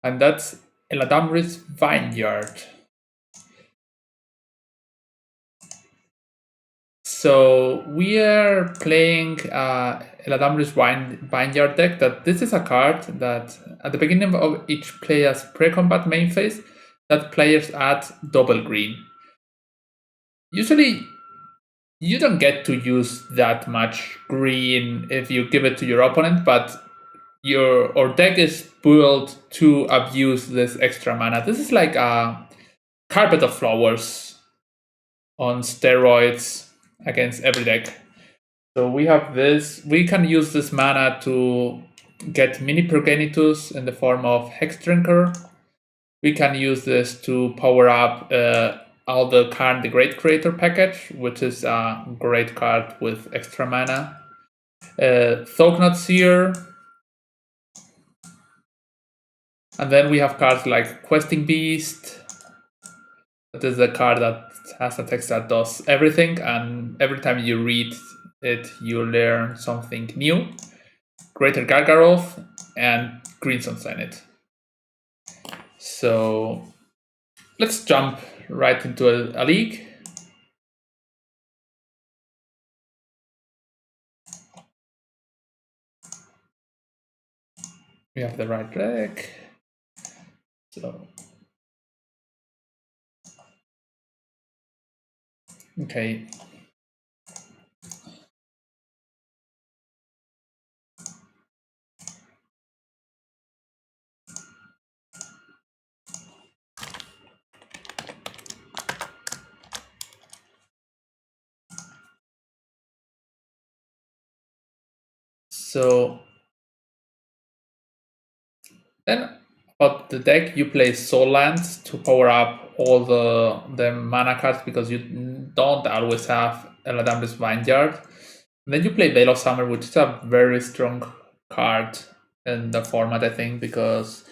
and that's Eladamri's Vineyard. So we are playing Eladamri's Vineyard deck. That this is a card that at the beginning of each player's pre-combat main phase, that players add double green. Usually, you don't get to use that much green if you give it to your opponent, but your deck is built to abuse this extra mana. This is like a carpet of flowers on steroids against every deck. So we have this. We can use this mana to get mini Progenitus in the form of Hex Drinker. We can use this to power up all the Karn the Great Creator package, which is a great card with extra mana. Thognut Seer. And then we have cards like Questing Beast. That is a card that has a text that does everything, and every time you read it, you learn something new. Greater Gargaroth and Green Sunshine it. So let's jump right into a league. We have the right deck. So okay. So then about the deck, you play Soul Lands to power up all the mana cards because you don't always have Eladamri's Vineyard. And then you play Veil of Summer, which is a very strong card in the format, I think, because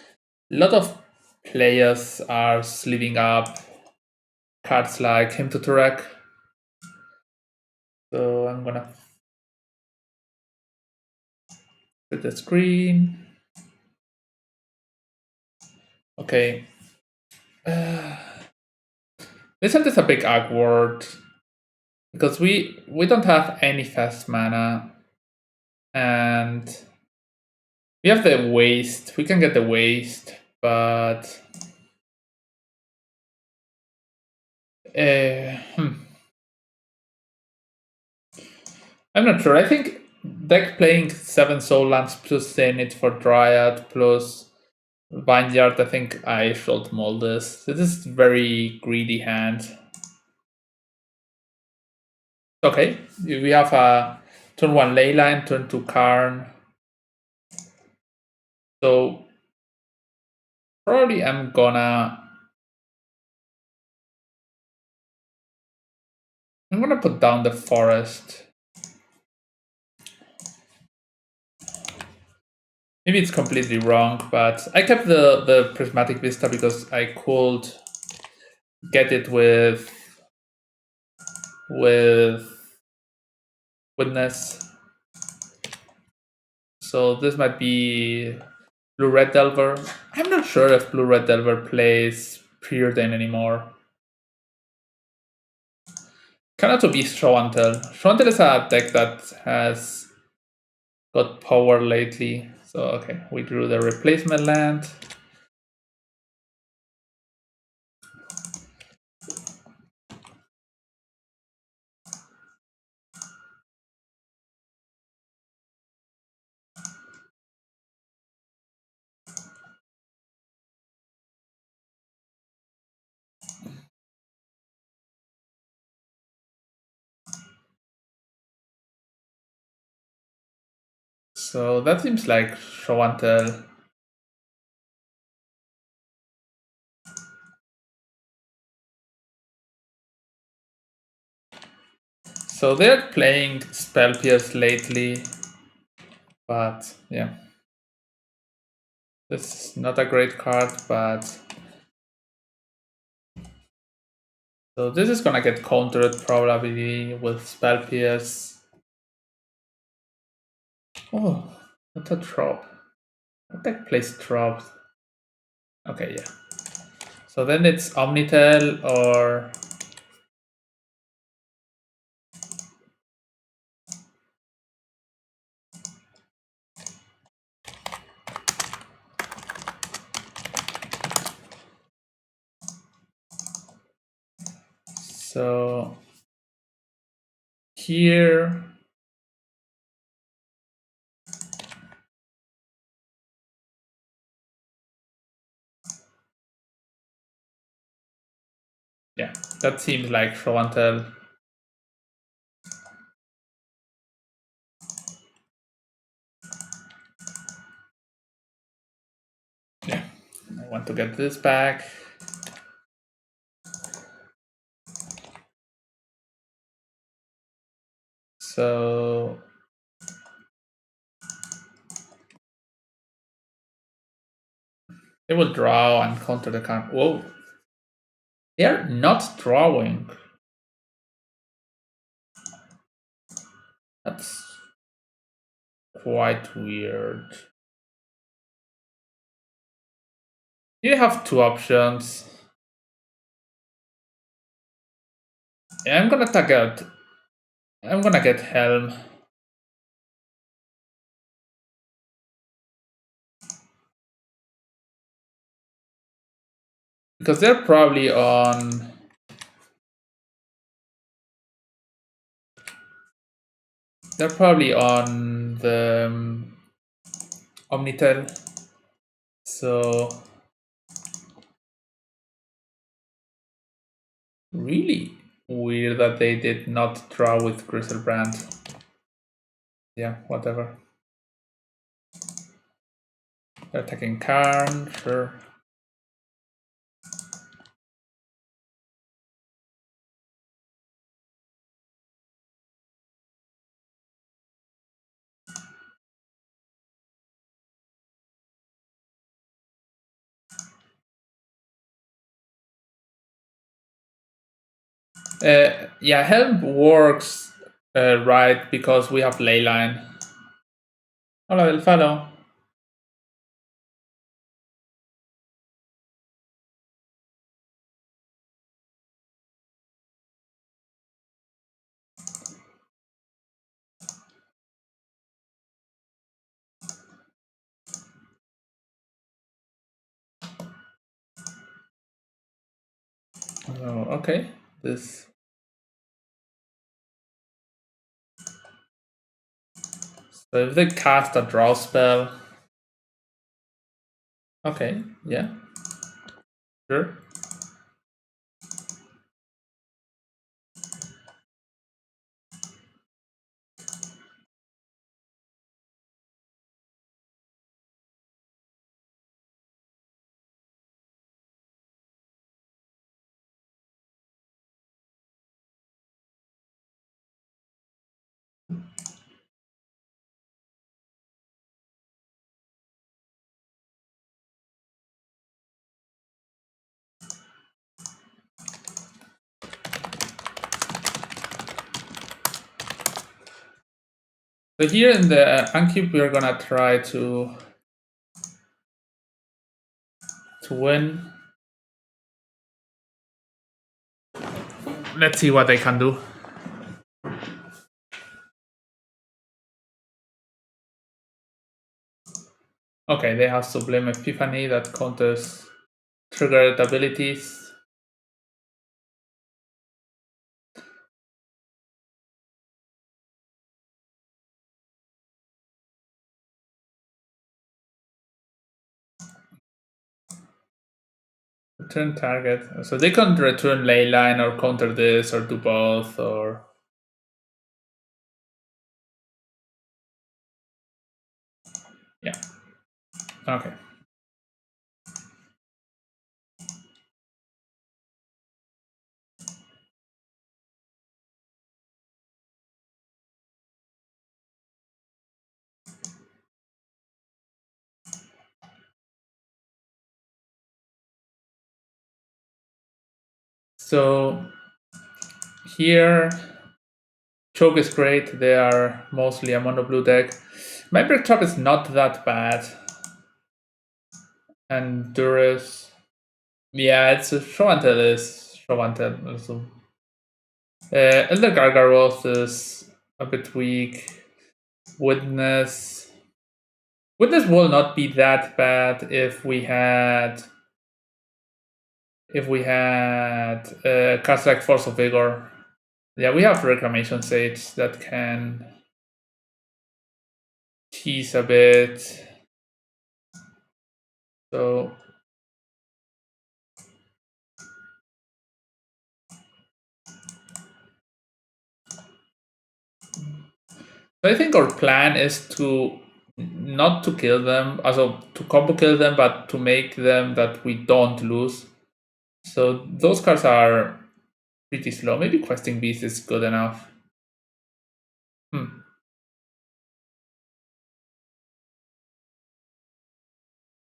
a lot of players are sleeving up cards like Hymn to Turek. So I'm gonna put the screen. Okay. This hand is a big awkward because we don't have any fast mana, and we have the waste. We can get the waste, but I'm not sure. I think deck playing 7 Soul Lands plus Zenith for Dryad plus Vineyard, I think I should mold this. This is very greedy hand. Okay, we have a turn 1 Leyline, turn 2 Karn. So probably I'm gonna put down the forest. Maybe it's completely wrong, but I kept the Prismatic Vista because I could get it with Witness. So this might be Blue-Red Delver. I'm not sure if Blue-Red Delver plays Preordain anymore. Can also be Show and Tell. Show and Tell is a deck that has got power lately. So okay, we drew the replacement land. So that seems like Show and Tell. So they're playing Spell Pierce lately, but yeah. This is not a great card, but so this is gonna get countered probably with Spell Pierce. Oh, not a drop. What deck plays drops? Okay, yeah. So then it's Omnitel or so here. Yeah, that seems like show and tell. Yeah, I want to get this back. So they will draw and counter the card. Whoa. They're not drawing. That's quite weird. You have two options. Yeah, I'm gonna get Helm. Because they're probably on the Omnitel. So really weird that they did not draw with Griselbrand. Yeah, whatever. They're attacking Karn, sure. Yeah, Helm works right because we have Leyline. Hola del Falo. Oh, okay. This. So if they cast a draw spell. Okay, yeah. Sure. So here in the Ankip, we're gonna try to win. Let's see what they can do. Okay, they have Sublime Epiphany that counters triggered abilities. Return target. So they can return Leyline or counter this or do both or. Yeah. Okay. So here, Choke is great. They are mostly a mono blue deck. My break trap is not that bad. And Duris. Yeah, it's a show and tell is show and tell also. Elder Gargaroth is a bit weak. Witness. Witness will not be that bad if we had cards like Force of Vigor. Yeah, we have Reclamation Sage that can tease a bit. So I think our plan is to not to kill them, also to combo kill them, but to make them that we don't lose. So those cards are pretty slow. Maybe Questing Beast is good enough.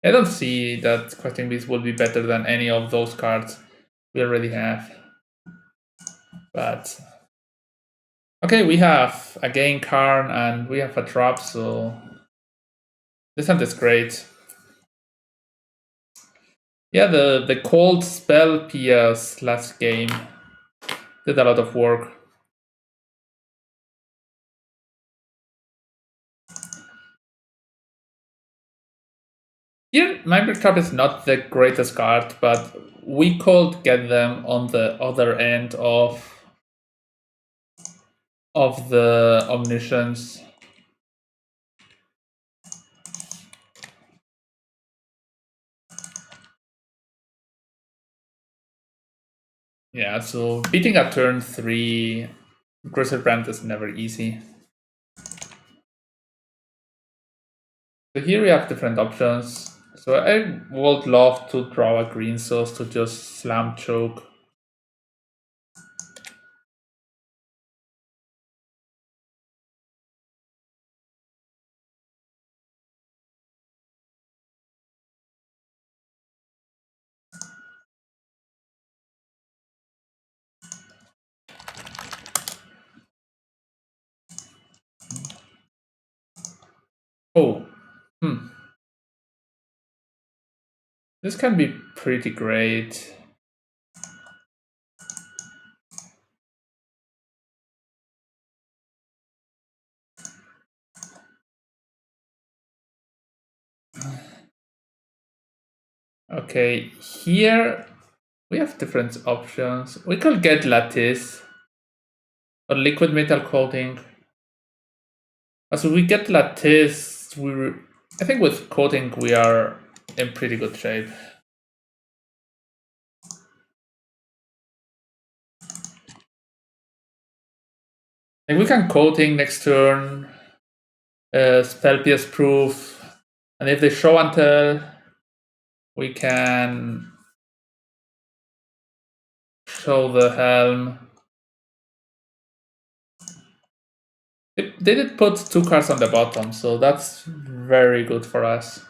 I don't see that Questing Beast will be better than any of those cards we already have. But okay, we have again Karn and we have a drop, so this hand is great. Yeah, the cold spell PS last game did a lot of work. Here, Mind Trap is not the greatest card, but we could get them on the other end of the Omniscience. Yeah, so beating a turn 3 Griselbrand is never easy. So here we have different options. So I would love to draw a green source to just slam choke. Oh, this can be pretty great. Okay, here we have different options. We could get Lattice or Liquid Metal Coating. So we get Lattice. I think with Coating we are in pretty good shape. Like we can Coating next turn, Spell PS Proof, and if they show and tell, we can show the Helm. They did put 2 cards on the bottom, so that's very good for us.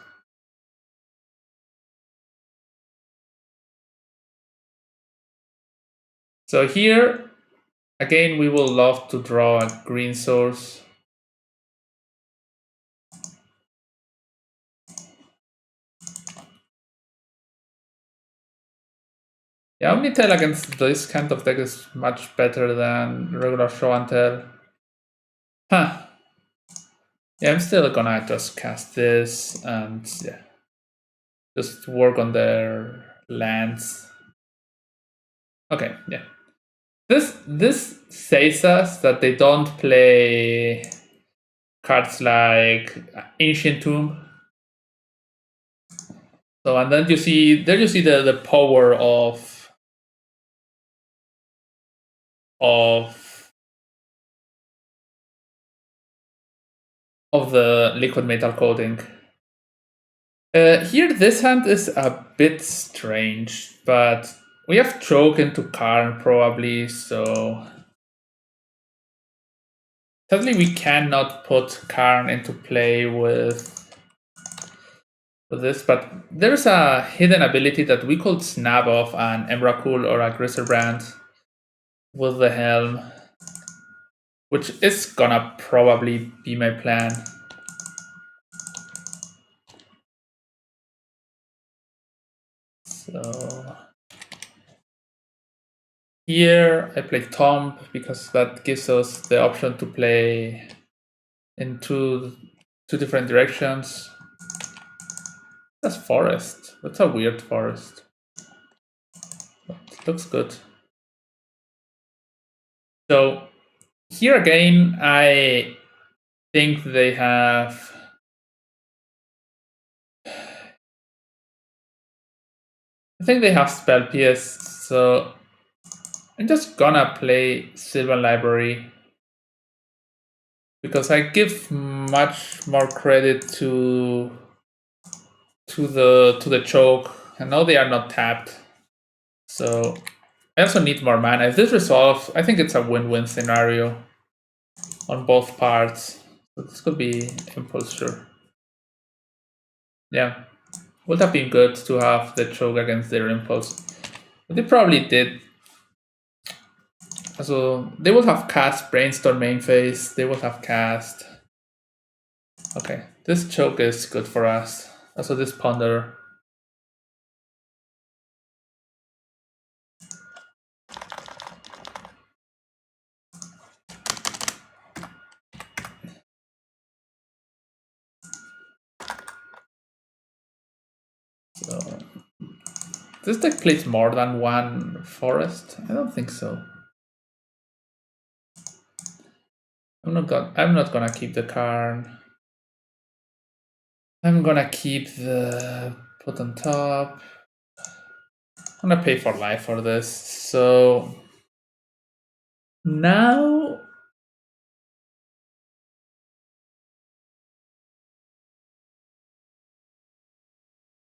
So here, again, we will love to draw a green source. Yeah, Omnitel against this kind of deck is much better than regular show and tell. Huh. Yeah, I'm still gonna just cast this and yeah, just work on their lands. Okay, yeah. This says us that they don't play cards like Ancient Tomb. So and then you see the power of the liquid metal coating. Here, this hand is a bit strange, but we have choke into Karn probably, so sadly we cannot put Karn into play with this, but there's a hidden ability that we could snap off an Emrakul or a Griselbrand with the Helm, which is gonna probably be my plan. So here I play Tomb because that gives us the option to play in two different directions. That's forest. That's a weird forest. But it looks good. So here again, I think they have. I think they have spell PS, so I'm just gonna play Silver Library because I give much more credit to the choke. I know they are not tapped, so I also need more mana. If this resolves, I think it's a win-win scenario on both parts. So this could be impulse, sure. Yeah, would have been good to have the choke against their impulse, but they probably did. So they would have cast Brainstorm main phase. They would have cast. Okay, this choke is good for us. Also, this ponder. So this deck plays more than one forest. I don't think so. I'm not gonna keep the Karn. I'm gonna keep the put on top. I'm gonna pay for life for this. So now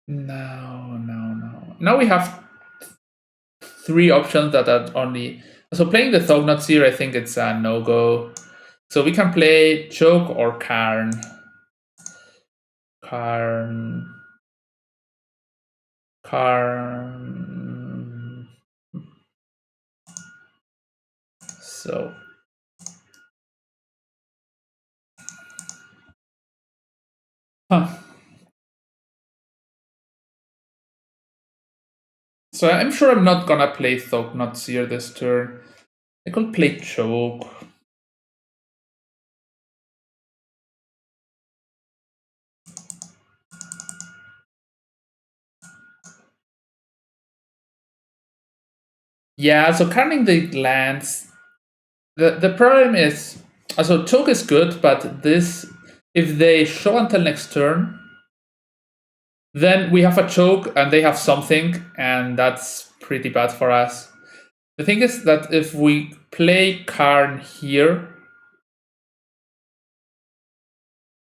now we have three options that are only. So playing the Thognut here, I think it's a no-go. So we can play Choke or Karn. Karn. So So I'm sure I'm not gonna play Thognut here this turn. I could play Choke. Yeah, so carrying the lands. The problem is, so choke is good, but this, if they show until next turn, then we have a choke and they have something, and that's pretty bad for us. The thing is that if we play Karn here,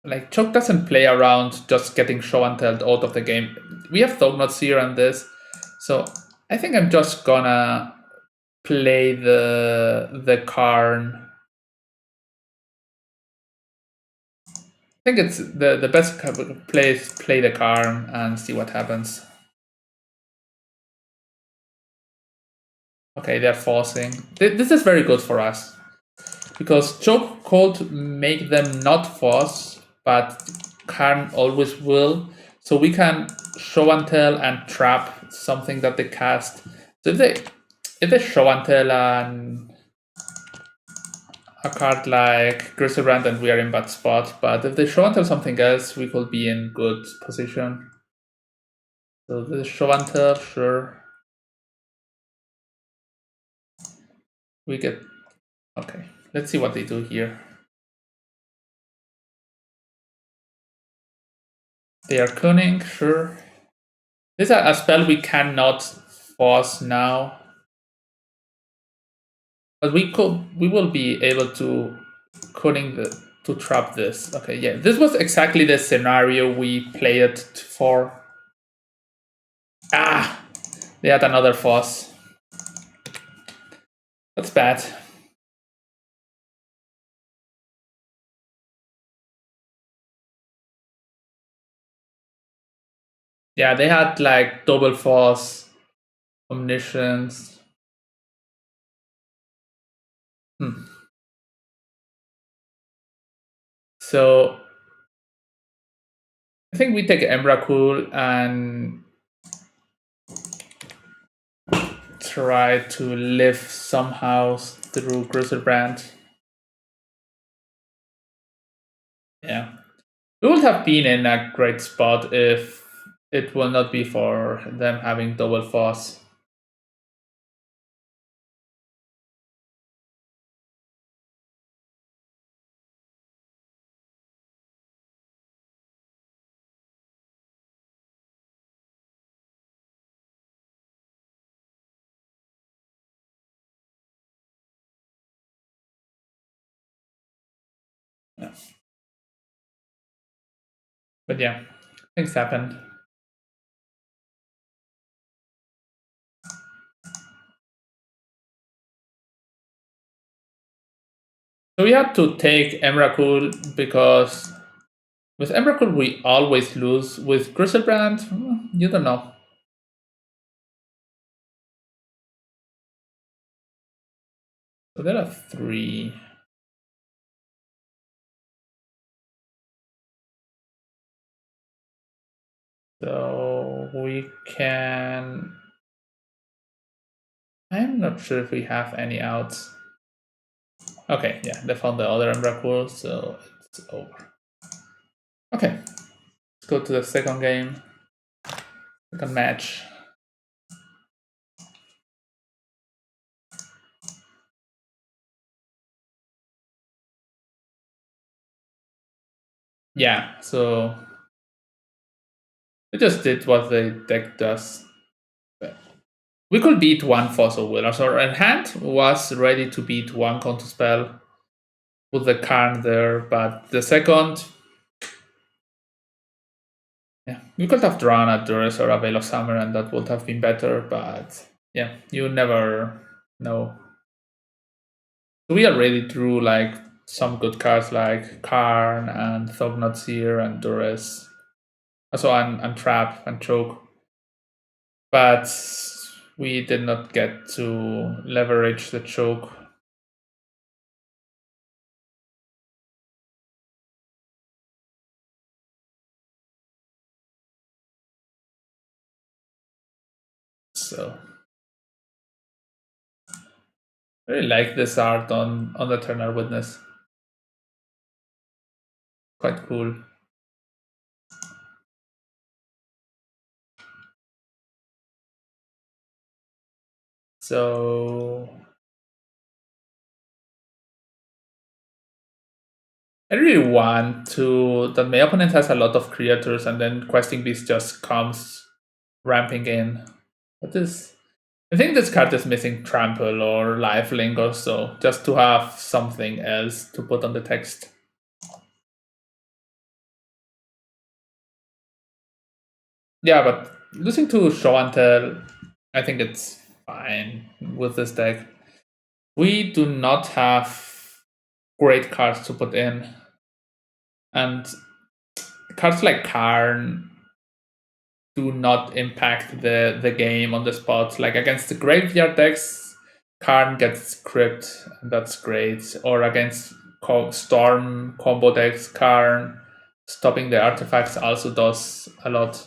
like choke doesn't play around just getting show and tell out of the game. We have Thognuts here and this, so I think I'm just gonna play the Karn. I think it's the best play is play the Karn and see what happens. Okay, they're forcing. This is very good for us because choke could make them not force, but Karn always will. So we can show and tell and trap something that they cast. So if they show and tell and a card like Griselbrand, then we are in bad spot. But if they show and tell something else, we could be in good position. So the show and tell, sure. We get okay. Let's see what they do here. They are cunning, sure. This is a spell we cannot force now. But we will be able to to trap this. Okay, yeah. This was exactly the scenario we played for. Ah! They had another force. That's bad. Yeah, they had like double force, omniscience. So I think we take Emrakul and try to live somehow through Griselbrand. Yeah. We would have been in a great spot if it will not be for them having double force. Yeah. But yeah, things happen. So we had to take Emrakul because with Emrakul we always lose. With Griselbrand, you don't know. So there are three. So we can. I'm not sure if we have any outs. Okay, yeah, they found the other Emrakul, so it's over. Okay, let's go to the second game, second match. Yeah, so we just did what the deck does. We could beat one Fossil Wheeler, so our hand was ready to beat one Counterspell with the Karn there, but the second, yeah, we could have drawn a Duress or a Veil of Summer and that would have been better, but yeah, you never know. We already drew like some good cards like Karn and Thognatzir and Duress. Also, and Trap and Choke. But we did not get to leverage the Choke. So I really like this art on the Eternal Witness. Quite cool. So I really want to that my opponent has a lot of creatures and then Questing Beast just comes ramping in. But this I think this card is missing Trample or Lifelink or so, just to have something else to put on the text. Yeah, but losing to Show and Tell, I think it's fine with this deck. We do not have great cards to put in. And cards like Karn do not impact the game on the spot. Like against the graveyard decks, Karn gets crypt, and that's great. Or against Storm combo decks, Karn stopping the artifacts also does a lot.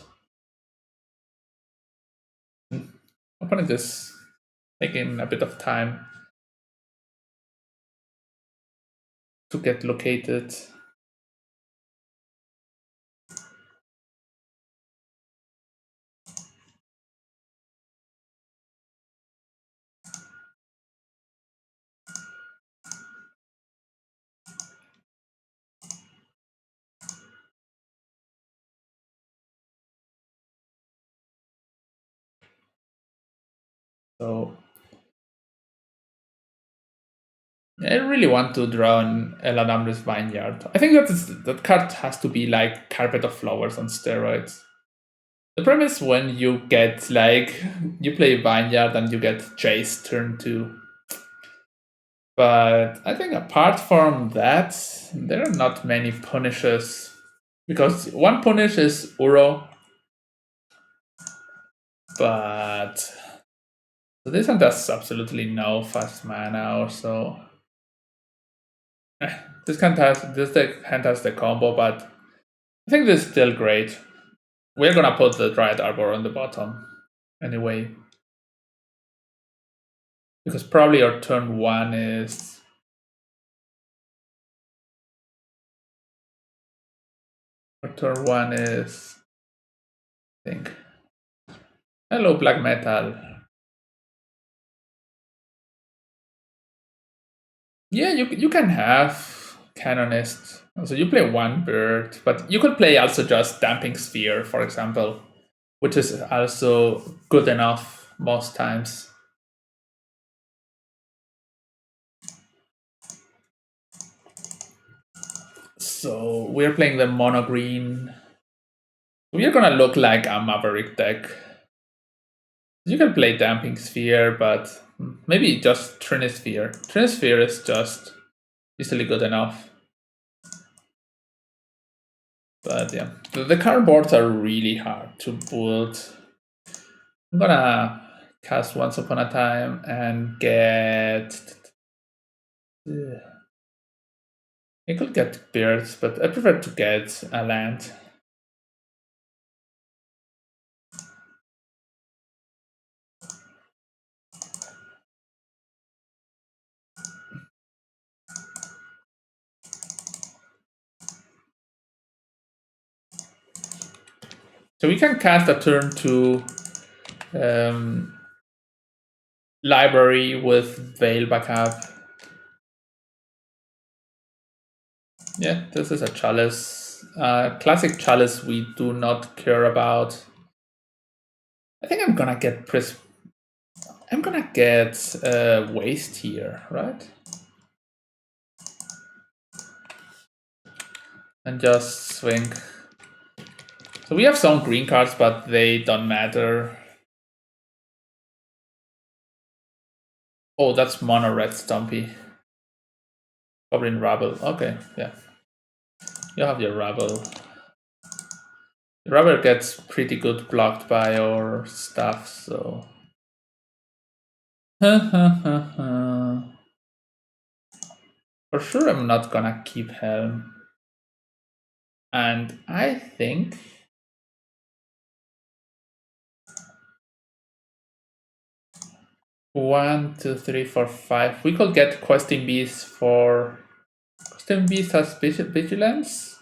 Opponent is taking a bit of time to get located. So I really want to draw an Eladamri's Vineyard. I think that card has to be like Carpet of Flowers on steroids. The problem is when you get like you play Vineyard and you get Chase turn 2. But I think apart from that, there are not many punishes. Because one punish is Uro, but so this one does absolutely no fast mana or so. This hand has the combo, but I think this is still great. We're gonna put the Dryad Arbor on the bottom anyway. Because probably your turn 1 is... Your turn 1 is... I think... Hello, black metal. Yeah, you can have Canonist. So you play 1 bird, but you could play also just Damping Sphere, for example, which is also good enough most times. So we're playing the mono green. We're gonna look like a Maverick deck. You can play Damping Sphere, but maybe just Trinisphere. Trinisphere is just easily good enough. But yeah, the card boards are really hard to build. I'm gonna cast Once Upon a Time and get... I could get birds, but I prefer to get a land. So we can cast a turn 2 library with Veil backup. Yeah, this is a Chalice. Classic Chalice we do not care about. I think I'm gonna get I'm gonna get Waste here, right? And just swing. So we have some green cards, but they don't matter. Oh, that's mono red Stumpy. Goblin Rabble. Okay, yeah. You have your Rabble. The Rabble gets pretty good blocked by our stuff, so... For sure I'm not gonna keep Helm. And I think... 1, 2, 3, 4, 5. We could get Questing Beast for... Questing Beast has Vigilance?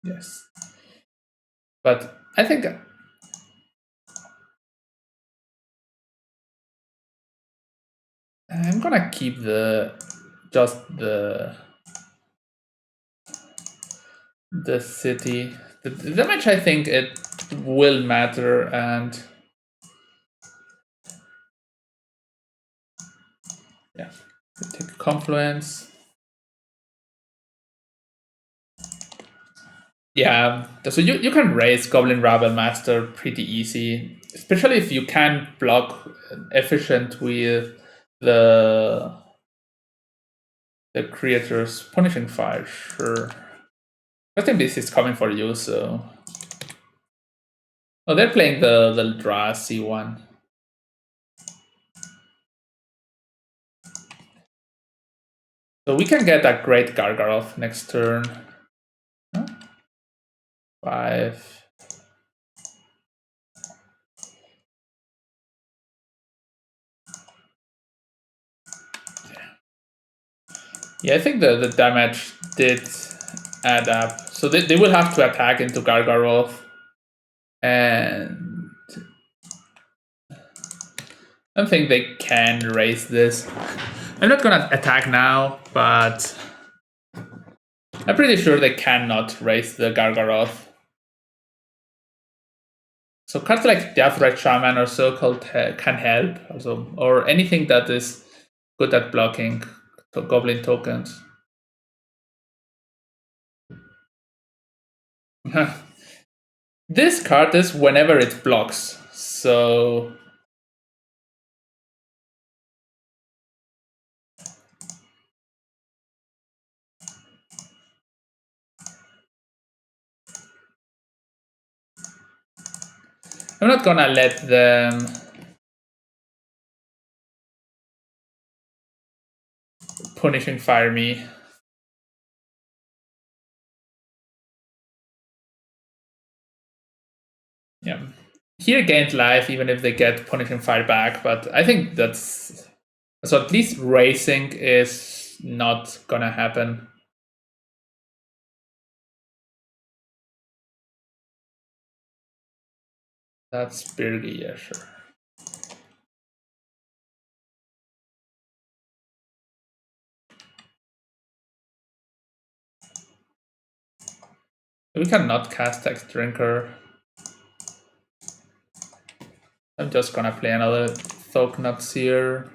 Yes. But I think... I'm gonna keep just the city. The damage, I think it will matter, and yeah, we take Confluence. Yeah, so you can raise Goblin Rabble Master pretty easy, especially if you can block efficient with the creator's Punishing Fire. Sure, I think this is coming for you. So, oh, they're playing the Eldrazi one. So we can get a great Gargaroth next turn. 5. Yeah, I think the damage did add up. So they will have to attack into Gargaroth. And I don't think they can raise this. I'm not gonna attack now, but I'm pretty sure they cannot raise the Gargaroth. So cards like Deathrite Shaman or so-called can help, also, or anything that is good at blocking Goblin tokens. This card is whenever it blocks, so... I'm not gonna let them Punishing Fire me. Yeah. here gained life even if they get punishing fire back, but I think that's so at least racing is not gonna happen. That's Birgi, yeah, sure. We cannot cast Text Drinker. I'm just gonna play another Thoknuts here.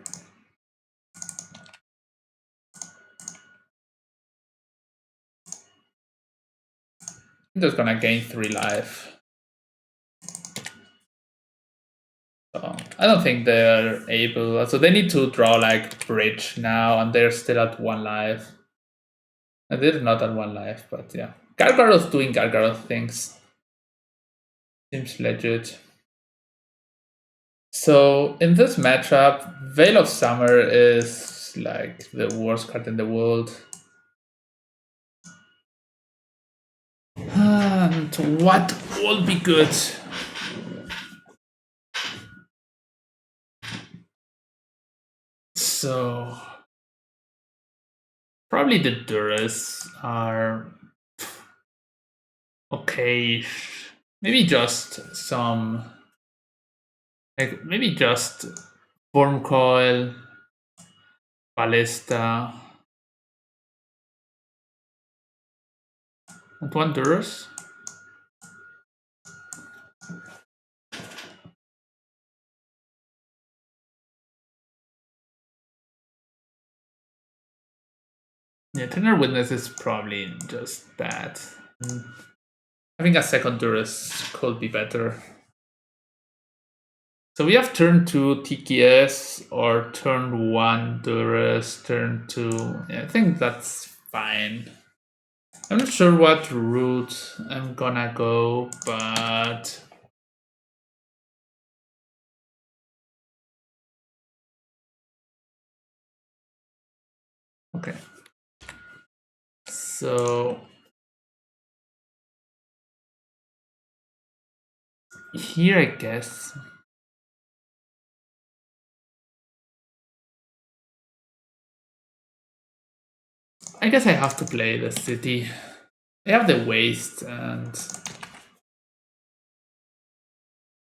I'm just gonna gain 3 life. So I don't think they're able. So they need to draw like Bridge now, and they're still at 1 life. And they're not at 1 life, but yeah. Gargaroth doing Gargaroth things. Seems legit. So in this matchup, Veil of Summer is like the worst card in the world. And what will be good? So probably the Duras are okay. Maybe just some, like maybe just Worm Coil, Ballista, and 1 Duras. Yeah, Tenor Witness is probably just bad. Having a second Duras could be better. So we have turn 2 TKS or turn 1 Duras, turn 2. Yeah, I think that's fine. I'm not sure what route I'm gonna go, but okay. So here, I guess. I guess I have to play the city. I have the waste, and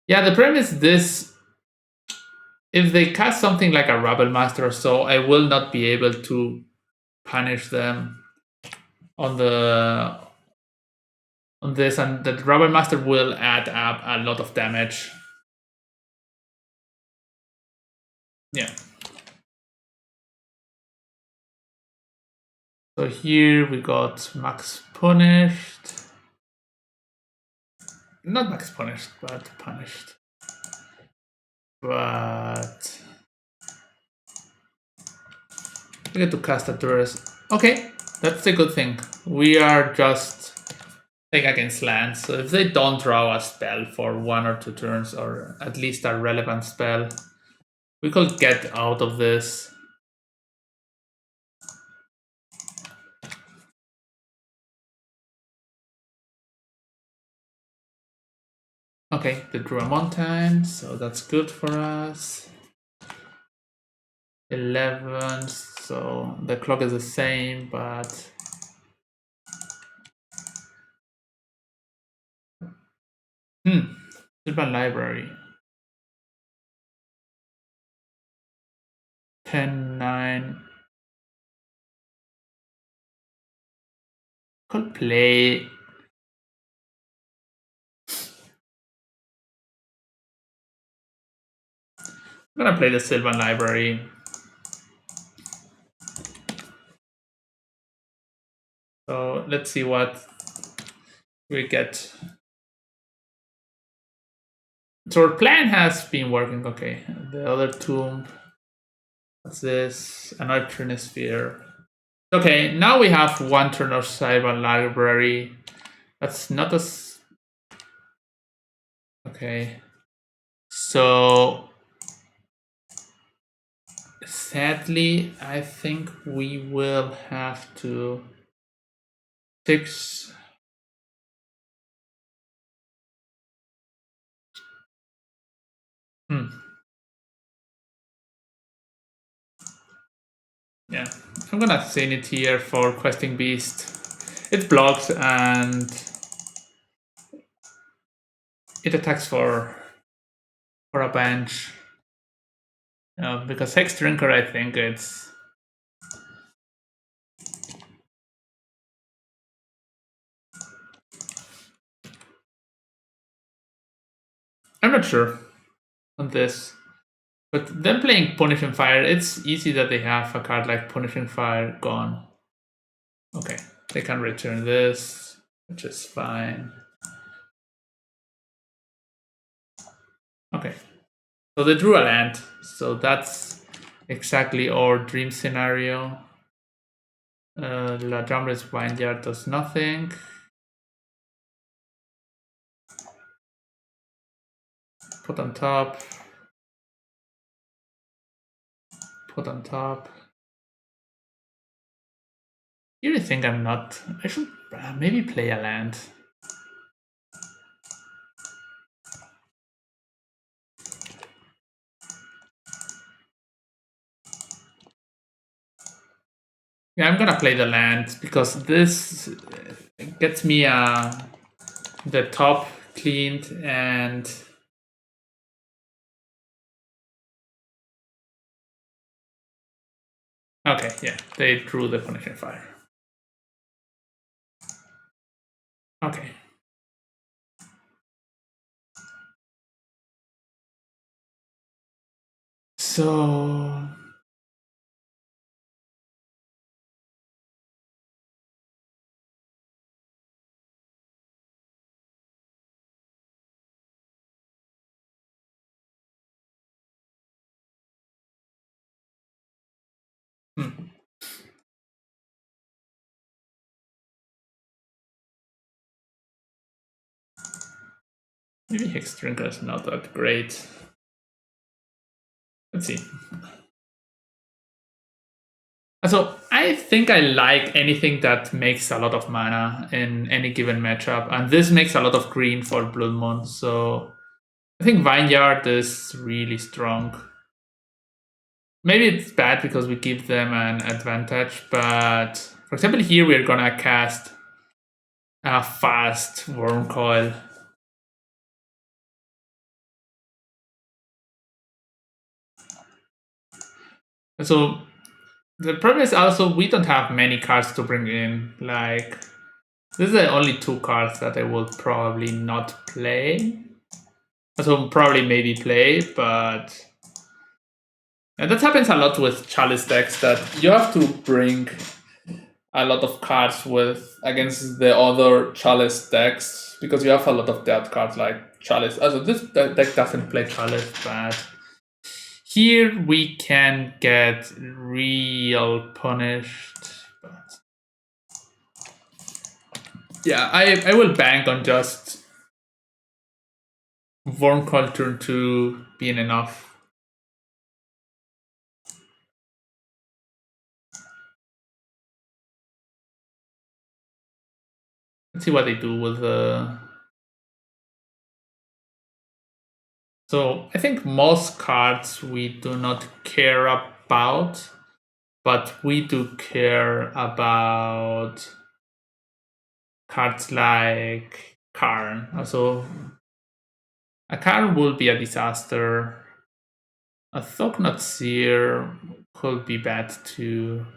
yeah, the problem is this. If they cast something like a Rabble Master or so, I will not be able to punish them on this, and the Rabble Master will add up a lot of damage. Yeah. So here we got Max Punished. Not Max Punished, but Punished. But we get to cast a Duras. Okay, that's a good thing. We are just playing against lands, so if they don't draw a spell for 1 or 2 turns, or at least a relevant spell, we could get out of this. Okay, they drew a Mountain, so that's good for us. 11, so the clock is the same, but Silver Library. 10, 9. Could play. I'm gonna play the Sylvan Library. So let's see what we get. So our plan has been working. Okay, the other tomb. What's this? Another Trinisphere. Okay, now we have 1 turn of Sylvan Library. That's not as. Okay. So sadly, I think we will have to fix. Hmm. Yeah, I'm gonna send it here for Questing Beast. It blocks and it attacks for a bench. Because Hex Drinker, I think it's... I'm not sure on this. But them playing Punishing Fire, it's easy that they have a card like Punishing Fire gone. Okay, they can return this, which is fine. Okay, so they drew a land, so that's exactly our dream scenario. Eladamri's Vineyard does nothing. Put on top. Put on top. You really think I'm not... I should maybe play a land. Yeah, I'm gonna play the land because this gets me the top cleaned and... Okay, yeah, they drew the Punishing Fire. Okay. So... Maybe Hex Drinker is not that great. Let's see. So I think I like anything that makes a lot of mana in any given matchup, and this makes a lot of green for Blood Moon, so I think Vineyard is really strong. Maybe it's bad because we give them an advantage, but for example here we're gonna cast a fast Worm Coil. So the problem is also we don't have many cards to bring in. Like, this is the only two cards that I will probably not play. So probably maybe play, but and that happens a lot with Chalice decks, that you have to bring a lot of cards with against the other Chalice decks because you have a lot of dead cards like Chalice. Also, this deck doesn't play Chalice, but here we can get real punished. But yeah, I will bank on just Worm Coil turn 2 being enough. Let's see what they do with the... So I think most cards we do not care about, but we do care about cards like Karn. Also, a Karn will be a disaster. A Thognut Seer could be bad too.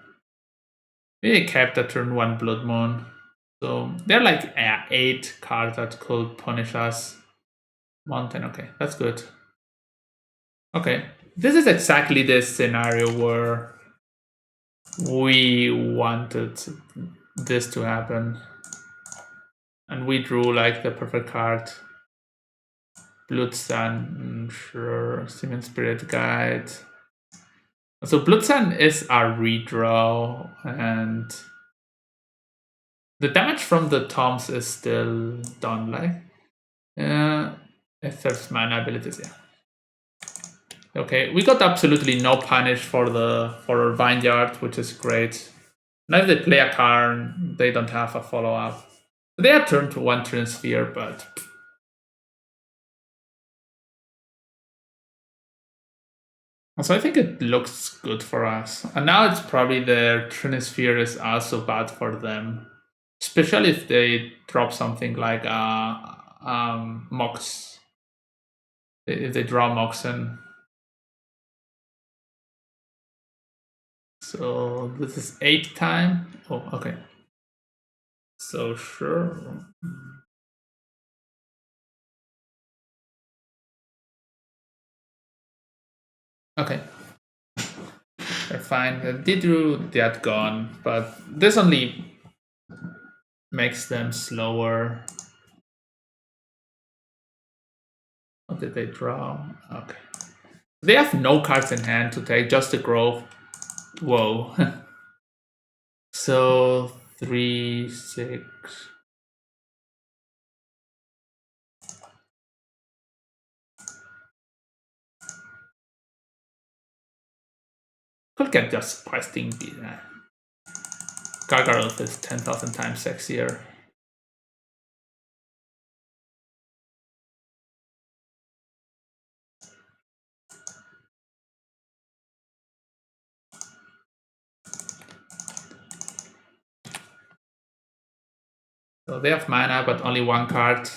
Maybe kept a turn 1 Blood Moon. So there are like 8 cards that could punish us. Mountain, okay, that's good. Okay, this is exactly the scenario where we wanted this to happen. And we drew like the perfect card. Blood Sun, sure, Simon Spirit Guide. So Blood Sun is our redraw, and the damage from the tombs is still done, like if there's mana abilities, yeah. Okay, we got absolutely no punish for our Vineyard, which is great. Now if they play a Karn, they don't have a follow-up. They are turned to 1 turn Sphere, but So I think it looks good for us. And now it's probably the Trinisphere is also bad for them. Especially if they drop something like Mox. If they draw Mox in. So this is 8 time. Oh, okay. So sure. Okay. They're fine. They drew that gone, but this only makes them slower. What did they draw? Okay. They have no cards in hand to take, just the growth. Whoa. So 3, 6. Could get just questing the Gargaroth is 10,000 times sexier. So they have mana, but only one card.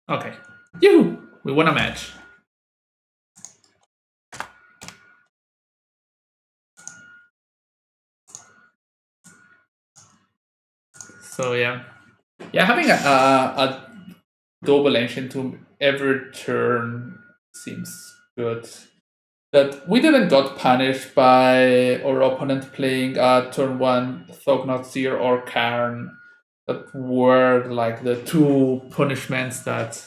Okay. Yoo! We won a match. So yeah. Yeah, having a double ancient tomb every turn seems good. That we didn't got punished by our opponent playing turn 1 Thognazir or Karn. That were like the two punishments that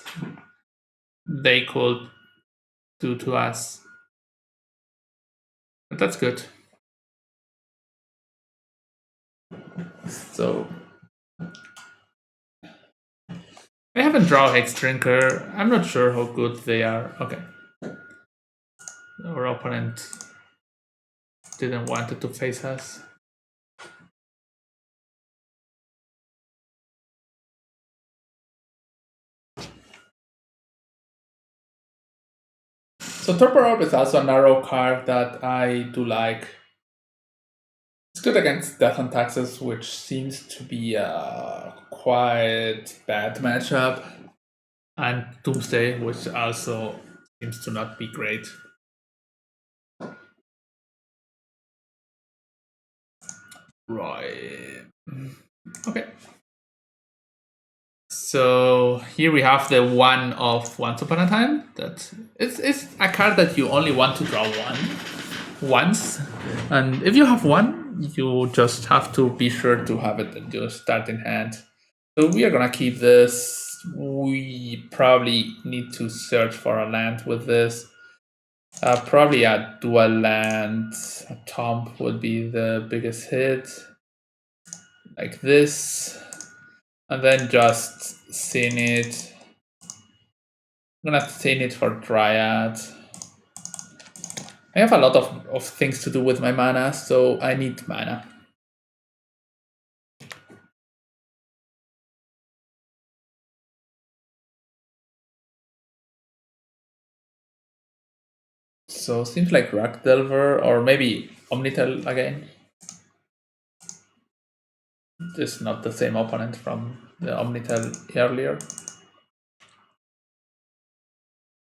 they could do to us. But that's good. So I haven't drawn Hex Drinker. I'm not sure how good they are. Okay. Our opponent didn't want it to face us. So Torpor Orb is also a narrow card that I do like. It's good against Death and Taxes, which seems to be a quite bad matchup. And Doomsday, which also seems to not be great. Right. Okay. So here we have the one of Once Upon a Time. That it's a card that you only want to draw once, and if you have one, you just have to be sure to have it in your starting hand. So we are gonna keep this. We probably need to search for a land with this. Probably a dual land. A Tomb would be the biggest hit, like this. And then just Sin it. I'm gonna Sin it for Dryad. I have a lot of things to do with my mana, so I need mana. So seems like Rock Delver or maybe Omnitel again. This is not the same opponent from the Omnitel earlier.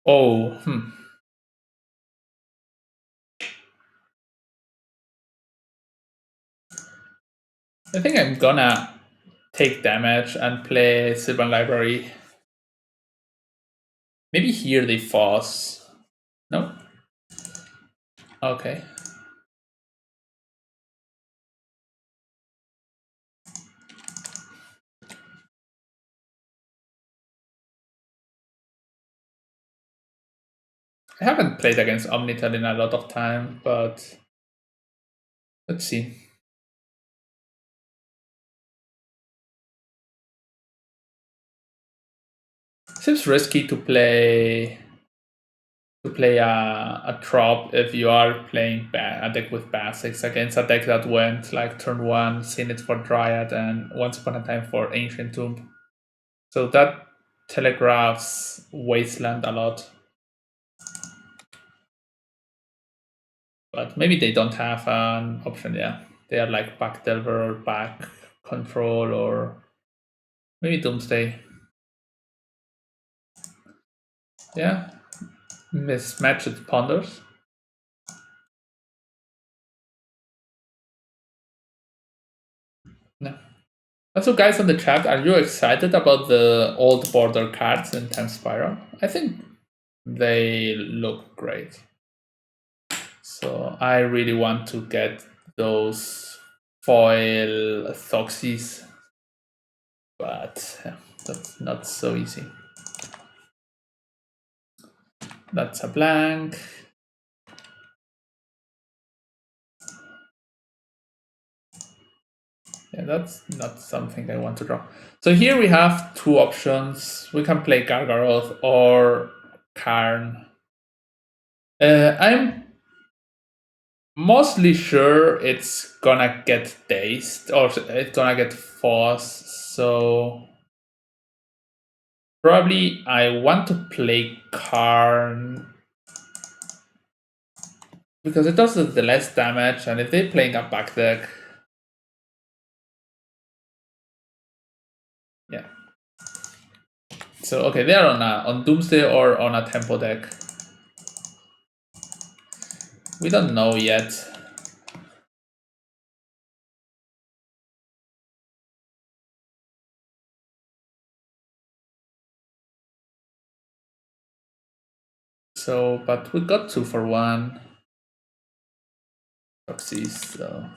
Oh, I think I'm gonna take damage and play Sylvan Library. Maybe here they force. No? Okay. I haven't played against Omnitel in a lot of time, but let's see. Seems risky to play a drop if you are playing a deck with basics against a deck that went like turn 1, Sin it for Dryad, and Once Upon a Time for Ancient Tomb. So that telegraphs Wasteland a lot. But maybe they don't have an option, yeah. They are like back Delver or back control or maybe Doomsday. Yeah. Mismatched ponders. No. Also, guys on the chat, are you excited about the old border cards in Time Spiral? I think they look great. So I really want to get those foil Thoxies, but yeah, that's not so easy. That's a blank. Yeah, that's not something I want to draw. So here we have two options. We can play Gargaroth or Karn. I'm mostly sure it's gonna get dazed or it's gonna get forced. So probably I want to play Karn because it does the less damage, and if they're playing a back deck, yeah. So okay, they're on Doomsday or on a tempo deck. We don't know yet. So, but we got 2 for 1. Proxies, so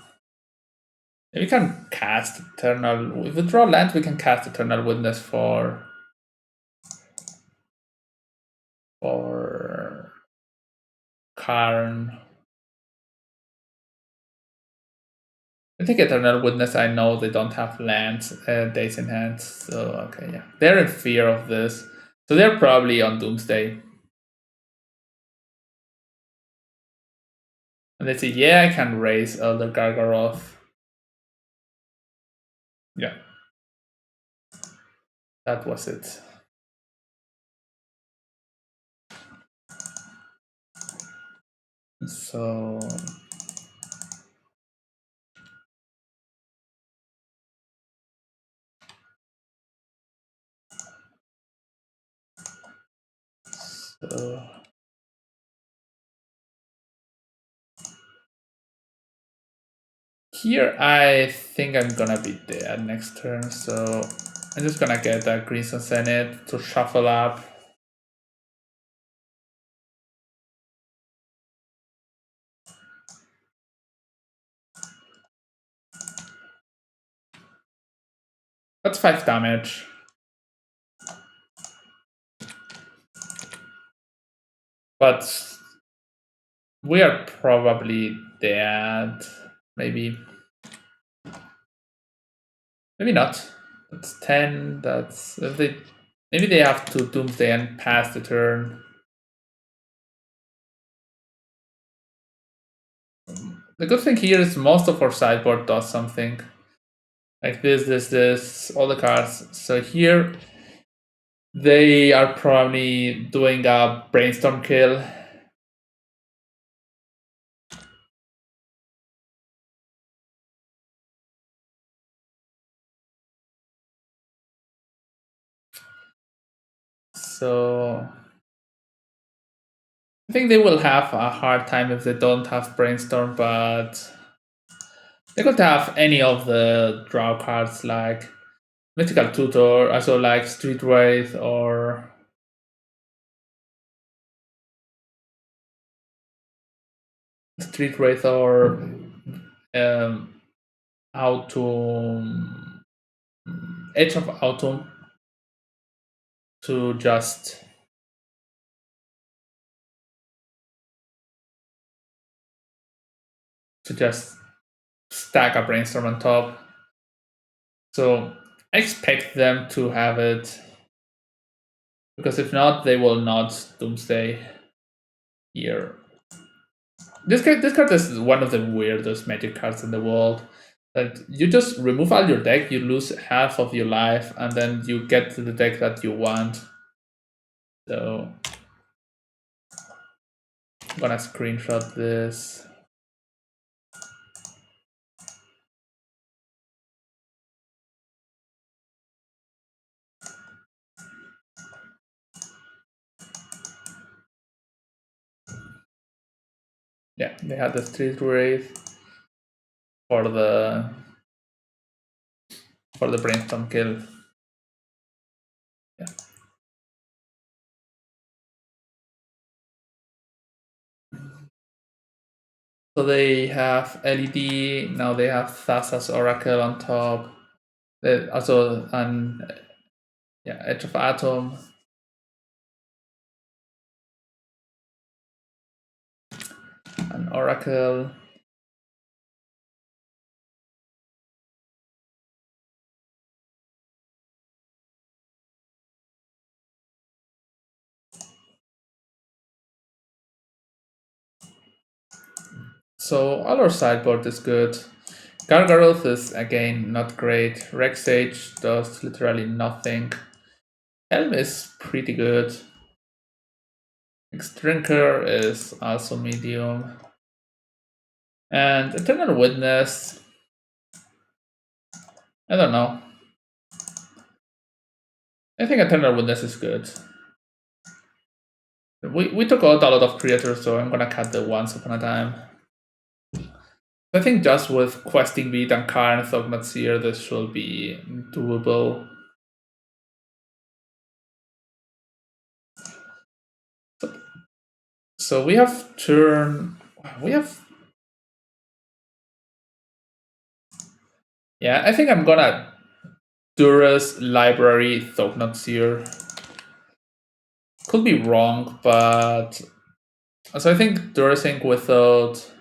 we can cast Eternal. If we draw land, we can cast Eternal Witness for Karn. I think Eternal Witness, I know they don't have lands, days in hand, so okay, yeah. They're in fear of this. So they're probably on Doomsday. And they say, yeah, I can raise Elder Gargaroth. Yeah. That was it. So here I think I'm gonna be dead next turn, so I'm just gonna get a Crimson Senate to shuffle up. That's 5 damage. But we are probably dead. Maybe. Maybe not. That's 10. That's if they maybe they have to Doomsday and pass the turn. The good thing here is most of our sideboard does something. Like this, all the cards. So here they are probably doing a brainstorm kill. So I think they will have a hard time if they don't have brainstorm, but they could have any of the draw cards like Mythical Tutor, also like Street Wraith or Autumn, Edge of Autumn to just stack a brainstorm on top. So I expect them to have it, because if not, they will not Doomsday here. This card is one of the weirdest Magic cards in the world. That you just remove all your deck, you lose half of your life, and then you get to the deck that you want. So I'm gonna screenshot this. Yeah, they had the street wraith for the brainstorm kill. Yeah. So they have LED, now they have Thassa's Oracle on top. They also yeah, Edge of Atom. An Oracle. So our sideboard is good. Gargaroth is again not great. Rex Sage does literally nothing. Helm is pretty good. Drinker is also medium. And Eternal Witness, I don't know. I think Eternal Witness is good. We took out a lot of creatures, so I'm gonna cut the Once Upon a Time. I think just with Questing Beat and Karn Thognath Seer, this should be doable. So we have turn. We have. Yeah, I think I'm gonna Durus Library Thognath Seer. Could be wrong, but so I think Durasync without.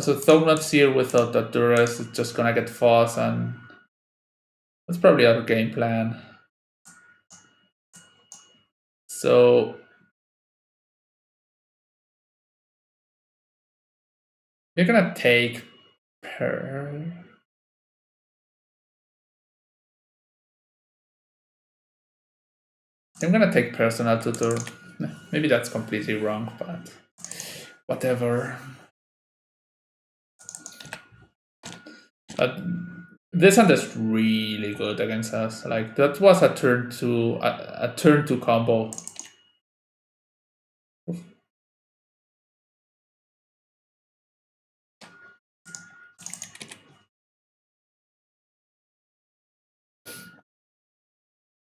So Thognath Seer without that Durus is just gonna get Foss, and that's probably our game plan. So you're gonna take per. I'm gonna take Personal Tutor. Maybe that's completely wrong, but whatever. But this hand is really good against us. Like that was a turn two combo.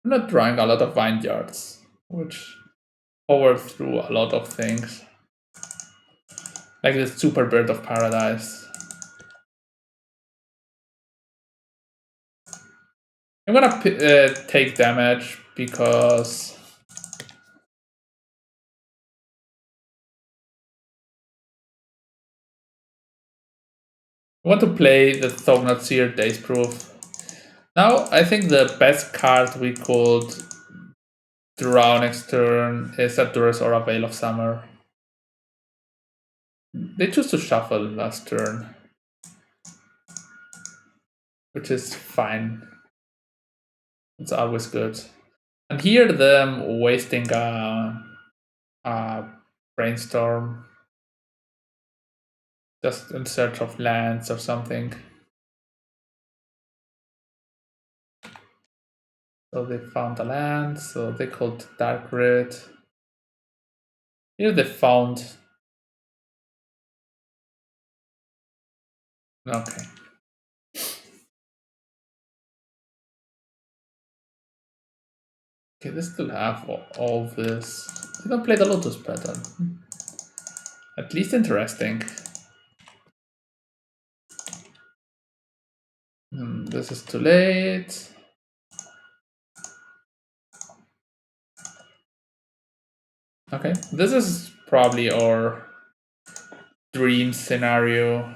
I'm not drawing a lot of Vineyards, which power through a lot of things. Like the Super Bird of Paradise. I'm gonna take damage because I want to play the Thognath Seer Days Proof. Now, I think the best card we could draw next turn is a Durus or a Veil of Summer. They choose to shuffle last turn, which is fine. It's always good. And here, them wasting a brainstorm just in search of lands or something. So they found a land, so they called Dark Red. Here they found. Okay. Okay, they still have all this. They don't play the Lotus pattern. At least interesting. This is too late. Okay, this is probably our dream scenario.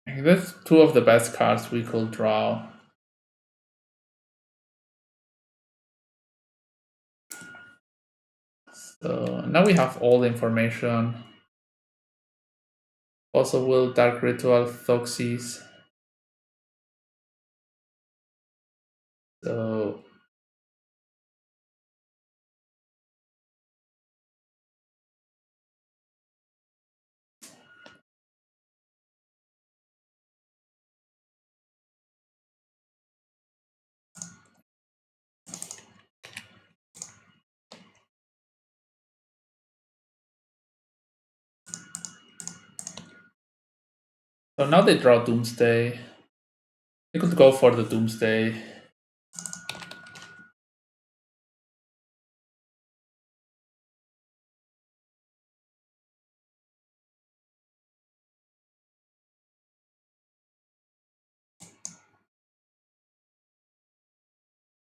That's two of the best cards we could draw. So now we have all the information. Also, will Dark Ritual Thoxis. So So now they draw Doomsday. They could go for the Doomsday.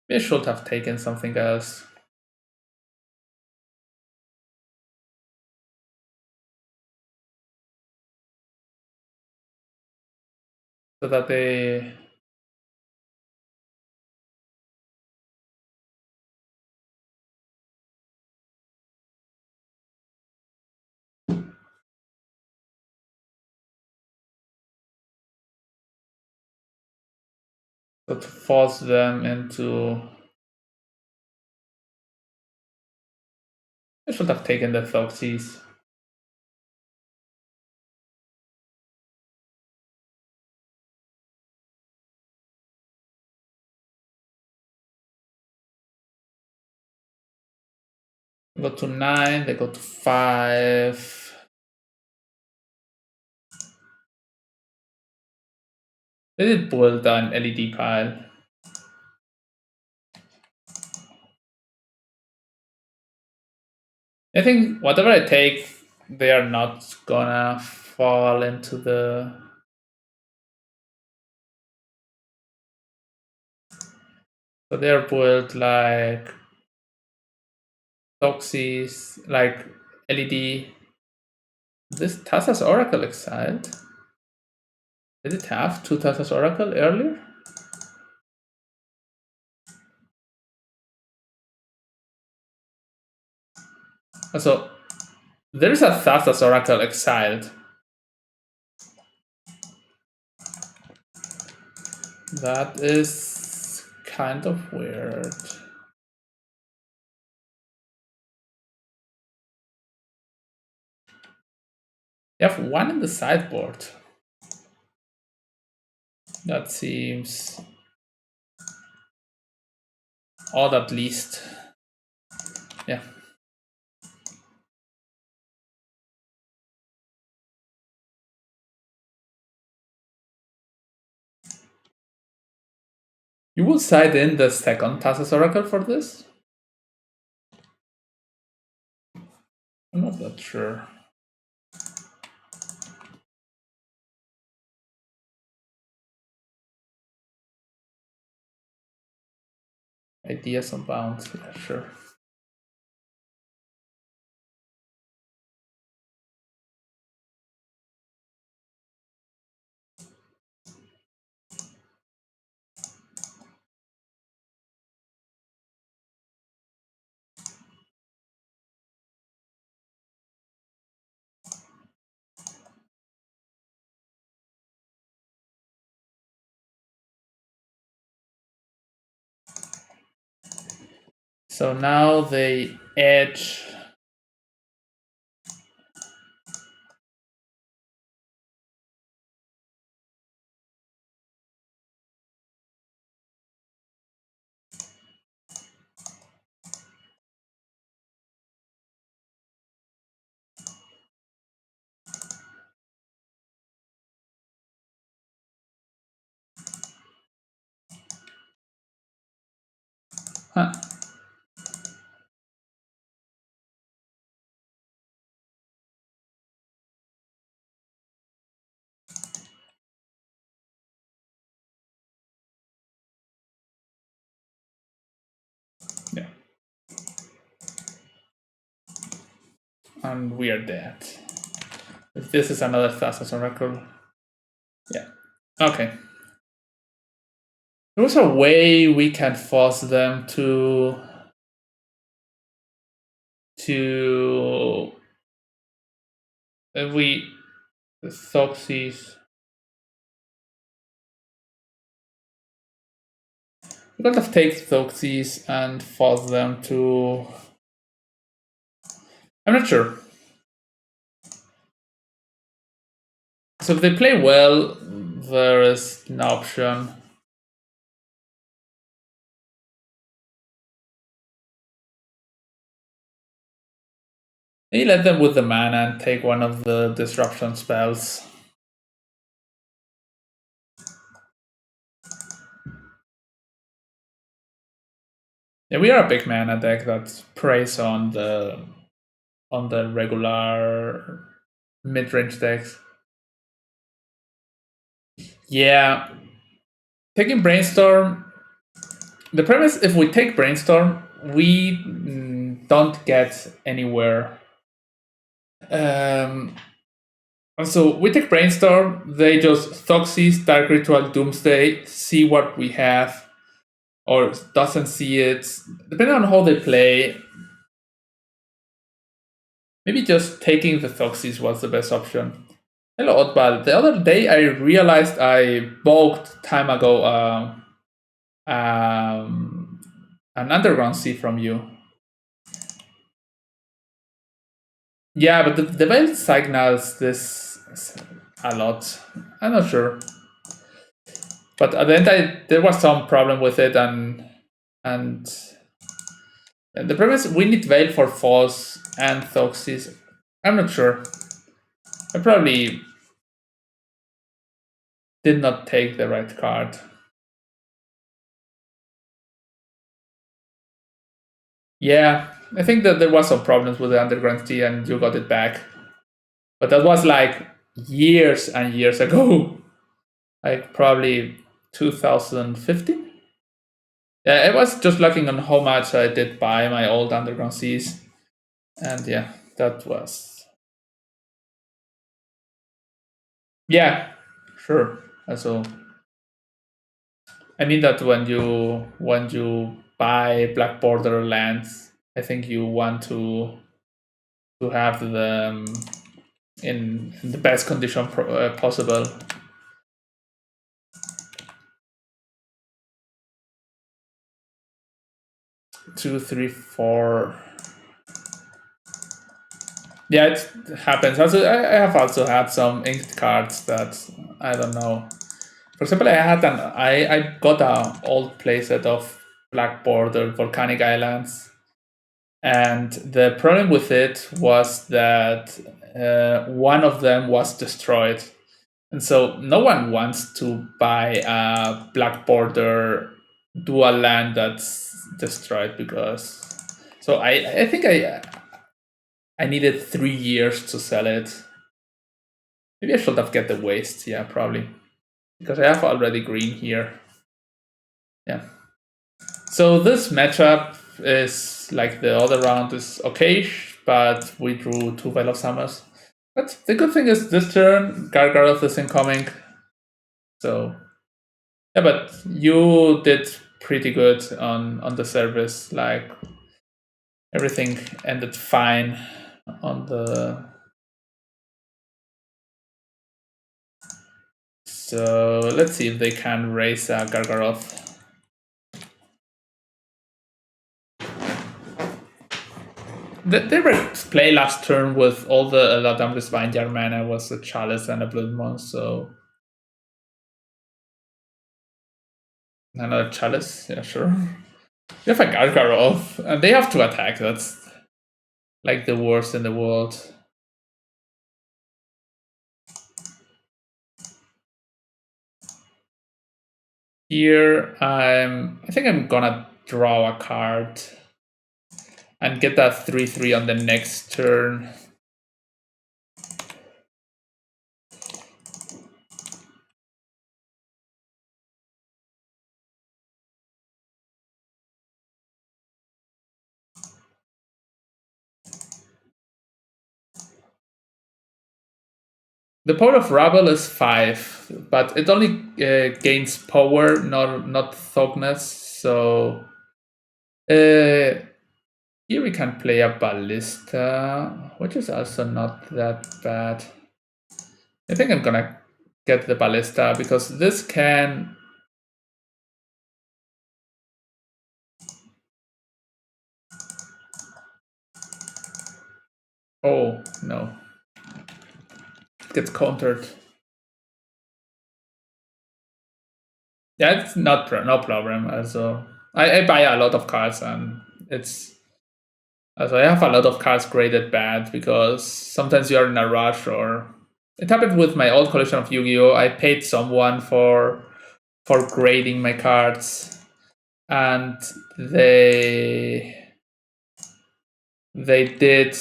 They should have taken something else. So that they... So to force them into... They should have taken the Thoxys. They go to 9, they go to 5. They did build an LED pile. I think whatever I take, they are not gonna fall into the... So they're built like Toxis, like LED. This Tassa's Oracle exiled. Did it have 2 Tassa's Oracle earlier? So there is a Thassa's Oracle exiled. That is kind of weird. You have 1 in the sideboard. That seems odd, at least. Yeah. You will side in the second Thassa's Oracle for this? I'm not that sure. Ideas on bounds, yeah, sure. So now they edge. Huh. Yeah. And we are dead. If this is another Thassa's Oracle. Yeah. Okay. There was a way we can force them to if we Thoxys. We could have taken Thoxys and force them to... I'm not sure. So if they play well, there is an option. Maybe let them with the mana and take one of the disruption spells. Yeah, we are a big mana deck that preys on the regular mid-range decks. Yeah, taking Brainstorm. The premise: if we take Brainstorm, we don't get anywhere. So we take Brainstorm. They just Thoxis, Dark Ritual, Doomsday, see what we have, or doesn't see it. Depending on how they play, maybe just taking the Thoxis was the best option. Hello, Oddball. The other day I realized I bought time ago an underground sea from you. Yeah, but the veil signals this a lot. I'm not sure. But at the end, there was some problem with it, and the premise we need veil for false and Thoxis. I'm not sure. I probably did not take the right card. Yeah, I think that there was some problems with the underground tea, and you got it back. But that was like years and years ago, like probably 2015. Yeah, I was just looking on how much I did buy my old underground seas, and yeah, that was yeah, sure. So I mean that when you buy black border lands, I think you want to have them in the best condition possible. 2, 3, 4. Yeah, it happens. Also, I have also had some inked cards that I don't know. For example, I got a old playset of black border volcanic islands, and the problem with it was that one of them was destroyed, and so no one wants to buy a black border dual land that's destroyed because. So I think I needed 3 years to sell it. Maybe I should have get the waste. Yeah, probably because I have already green here. Yeah. So this matchup is like the other round is okay, but we drew 2 Veil of Summers. But the good thing is this turn Gargaroth is incoming. So yeah, but you did pretty good on the service. Like everything ended fine on the. So let's see if they can raise Gargaroth. Their play last turn with all the Eladamri's Vineyard mana was a Chalice and a Blood Moon, so. Another Chalice? Yeah, sure. You have a Gargaroth, and they have to attack. That's like the worst in the world. Here, I think I'm gonna draw a card and get that 3/3 on the next turn. The power of Rabble is 5, but it only gains power, not thogness. So here we can play a Ballista, which is also not that bad. I think I'm gonna get the Ballista because this can. Oh no, it gets countered. Yeah, it's not no problem. Also, I buy a lot of cards and it's. Also, I have a lot of cards graded bad because sometimes you are in a rush or. It happened with my old collection of Yu-Gi-Oh! I paid someone for grading my cards, and they did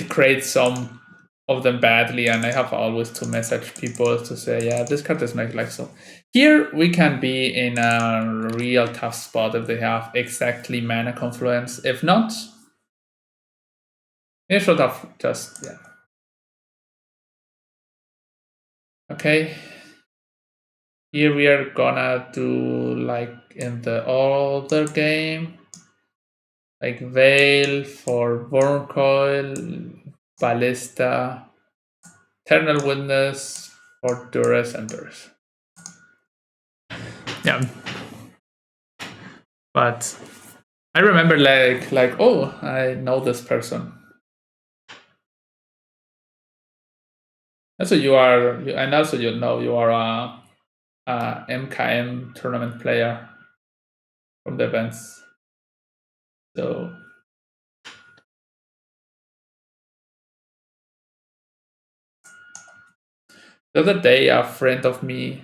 create some of them badly, and I have always to message people to say, yeah, this card is not like so. Here we can be in a real tough spot if they have exactly mana confluence. If not, they should have just, yeah. Okay. Here we are gonna do like in the older game, like Veil for Wormcoil, Ballista, Eternal Witness for Duress and Duress. Yeah. But I remember like oh, I know this person. Also you are, and also you know you are a MKM tournament player from the events. So the other day a friend of me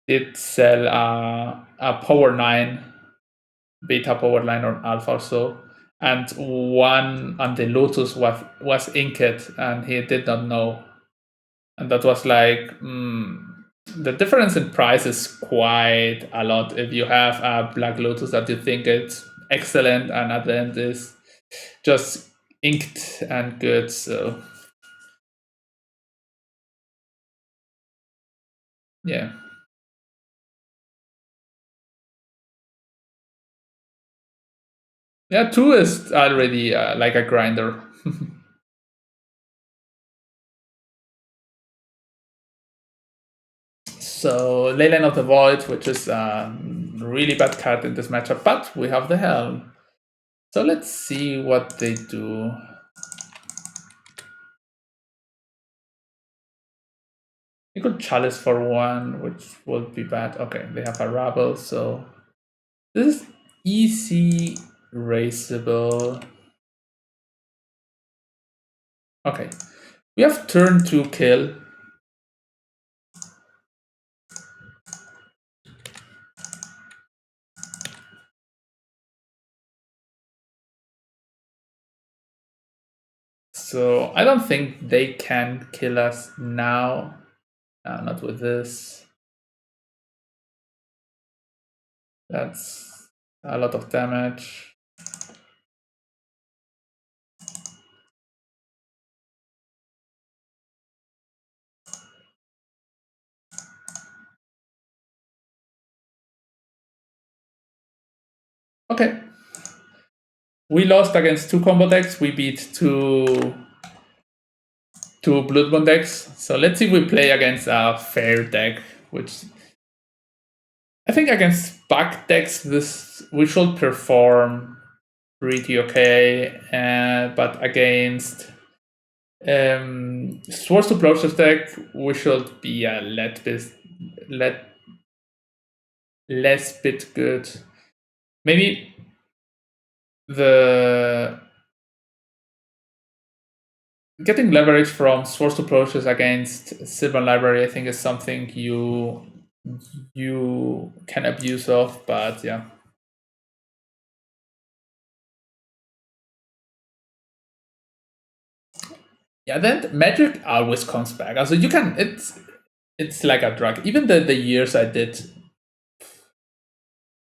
did sell a Power 9, Beta Power 9 or Alpha or so, and one on the Lotus was inked and he did not know. And that was like, the difference in price is quite a lot if you have a Black Lotus that you think it's excellent and at the end is just inked and good. So yeah. Yeah, 2 is already like a grinder. So Leyline of the Void, which is a really bad card in this matchup, but we have the Helm. So let's see what they do. You could Chalice for 1, which would be bad. Okay, they have a Rabble, so this is easy raceable. Okay, we have turn 2 kill. So I don't think they can kill us now. Not with this. That's a lot of damage. Okay. We lost against 2 combo decks. We beat two Bloodborne decks. So let's see if we play against a fair deck, which I think against back decks this we should perform pretty okay. But against Swords to Process deck, we should be a less bit good. Maybe the getting leverage from Swords to Process against Sylvan Library, I think, is something you can abuse of, but yeah. Yeah, then magic always comes back. Also, you can it's like a drug. Even the years I did.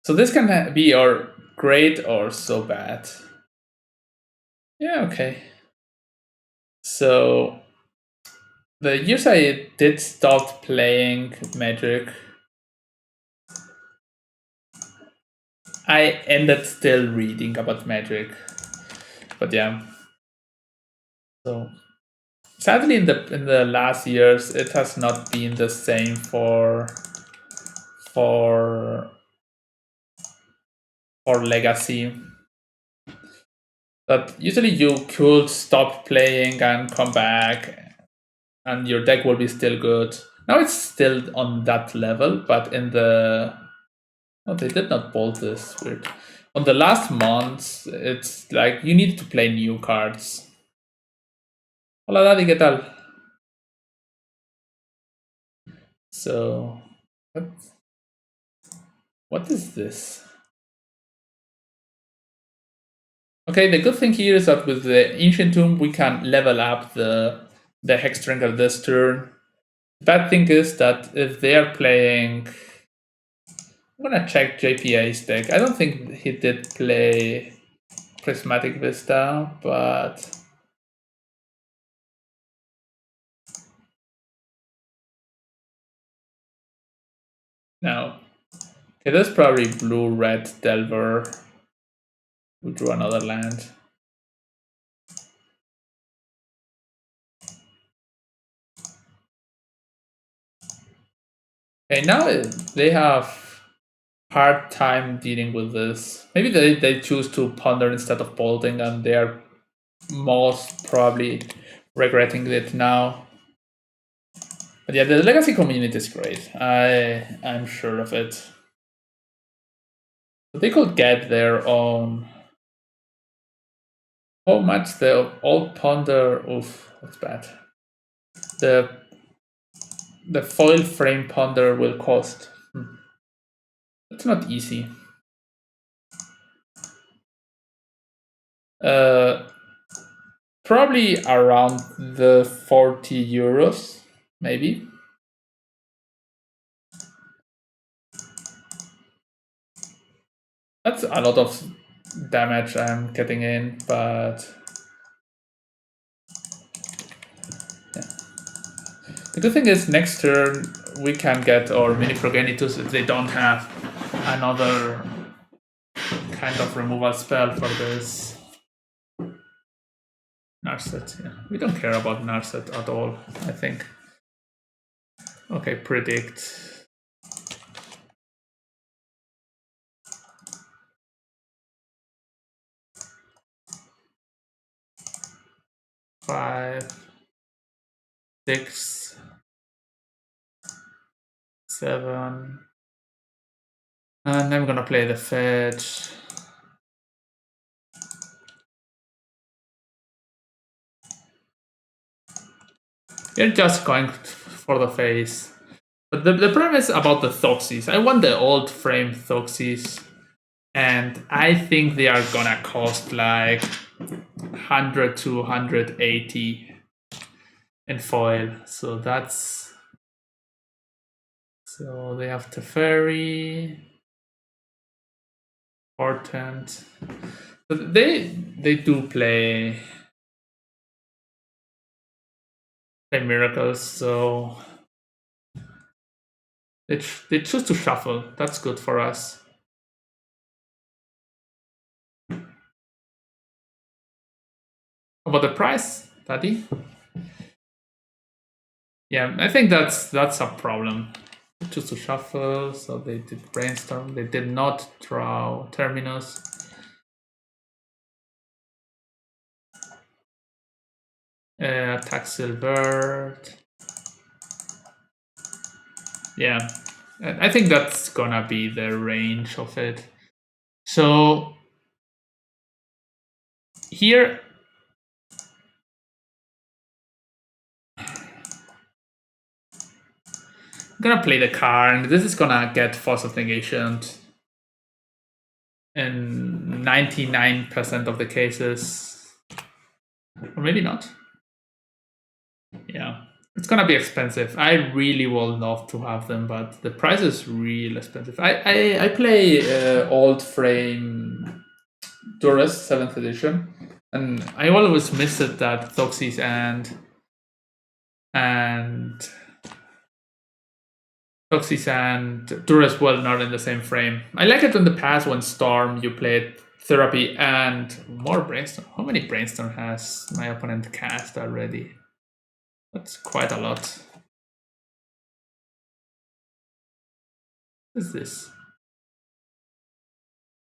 So this can be or great or so bad. Yeah, okay. So the years I did stop playing Magic, I ended still reading about Magic. But yeah. So sadly in the last years it has not been the same for Legacy. But usually you could stop playing and come back and your deck will be still good. Now it's still on that level, but in the... Oh, they did not bolt this. Weird. On the last months, it's like you need to play new cards. Hola, Daddy, ¿qué tal? So... What is this? Okay, the good thing here is that with the Ancient Tomb, we can level up the Hexdrinker this turn. The bad thing is that if they are playing... I'm gonna check JPA's deck. I don't think he did play Prismatic Vista, but... No. Okay, that's probably blue-red Delver. We drew another land. Okay, now they have hard time dealing with this. Maybe they choose to ponder instead of bolting, and they are most probably regretting it now. But yeah, the legacy community is great. I'm sure of it. They could get their own. How much the old ponder? Oof, that's bad. The foil frame ponder will cost. It's not easy. Probably around the 40 euros, maybe. That's a lot of damage I'm getting in, but yeah. The good thing is next turn we can get our mini Progenitus if they don't have another kind of removal spell for this. Narset, yeah. We don't care about Narset at all, I think. Okay, predict. Five, 6, 7. And I'm gonna play the fetch. You're just going for the face. But the premise about the Thoxys, I want the old frame Thoxys, and I think they are gonna cost like 100 to 180 in foil. So that's... So they have Teferi, Portent. But they do play miracles, so they choose to shuffle. That's good for us. About the price, Daddy? Yeah, I think that's a problem. They choose to shuffle, so they did brainstorm. They did not draw Terminus. Attack Silvert. Yeah, I think that's gonna be the range of it. So here, I'm gonna play the card. This is gonna get Force of Negation in 99% of the cases, or maybe not. Yeah, it's gonna be expensive. I really would love to have them, but the price is real expensive. I play old frame Durus 7th edition, and I always miss it that Thoxys and Thoxys and Durus were not in the same frame. I like it in the past when Storm you played Therapy and more Brainstorm. How many Brainstorm has my opponent cast already? That's quite a lot. What is this?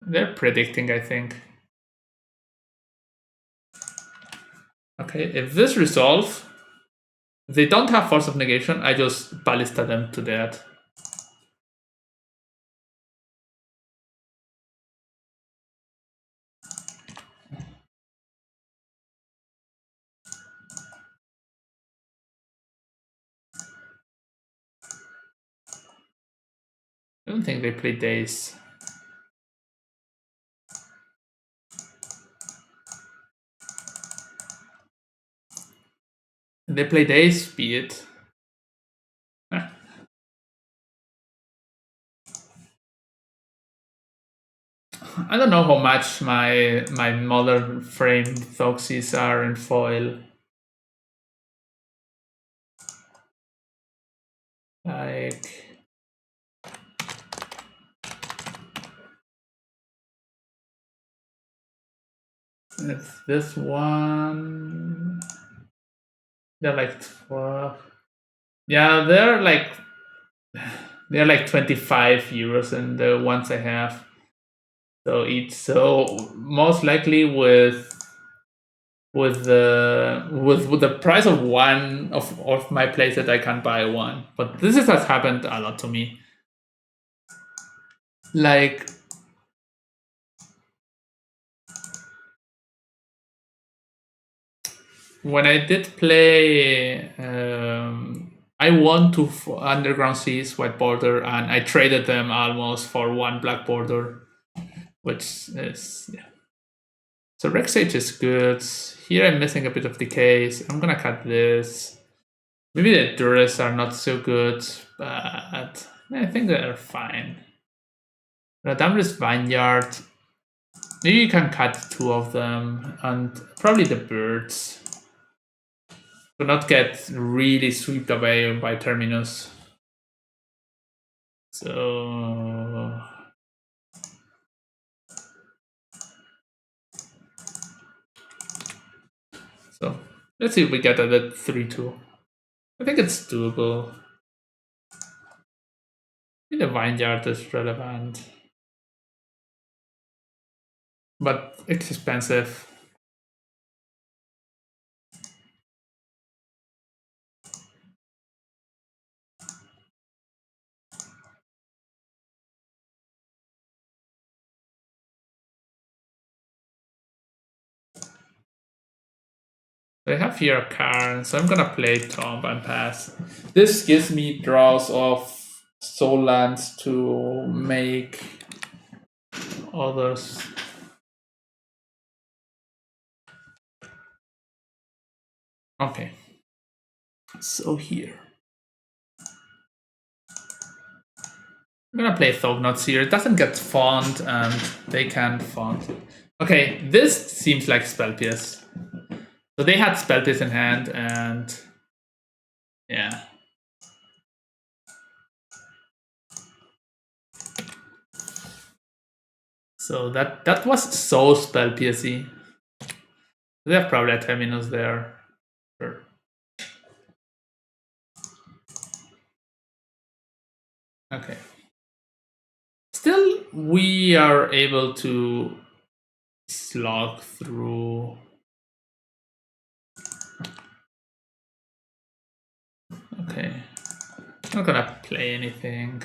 They're predicting, I think. Okay, if this resolves, if they don't have Force of Negation, I just Ballista them to death. I don't think they play Daze. They play the ace speed. I don't know how much my modern frame Thoxies are in foil. Like, it's this one. They're like 12. Yeah, they're like 25 euros in the ones I have. So each, so most likely with the price of one of my playset, I can buy one. But this has happened a lot to me. Like, when I did play, I won 2 Underground Seas white border, and I traded them almost for 1 black border, which is, yeah. So Rex Age is good. Here I'm missing a bit of decays. I'm gonna cut this. Maybe the Duras are not so good, but I think they're fine. Eladamri's Vineyard. Maybe you can cut 2 of them, and probably the birds. To not get really swept away by Terminus. So let's see if we get at 3-2. I think it's doable. The Vineyard is relevant, but it's expensive. I have here a card, so I'm gonna play Tomb and pass. This gives me draws of soul lands to make others. Okay. So here. I'm gonna play Thougnots here. It doesn't get font, and they can't font. Okay, this seems like Spell Pierce. So they had Spell Pierce in hand, and yeah. So that was so Spell Piercy. They have probably a Terminus there. Sure. Okay. Still, we are able to slog through. Okay. I'm not gonna play anything.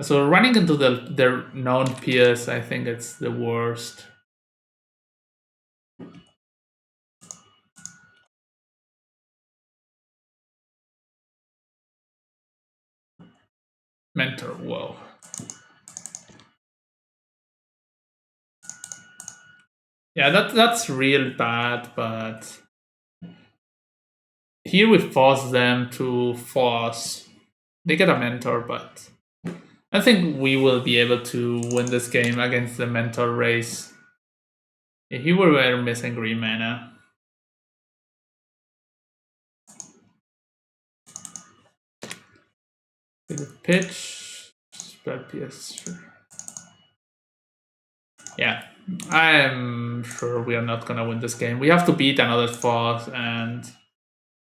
So running into their known peers, I think it's the worst. Mentor, whoa. Yeah, that's real bad, but here we force them to force. They get a mentor, but I think we will be able to win this game against the mentor race. Yeah, here we were missing green mana. Pitch, Spell PS, sure. Yeah, I am sure we are not gonna win this game. We have to beat another force and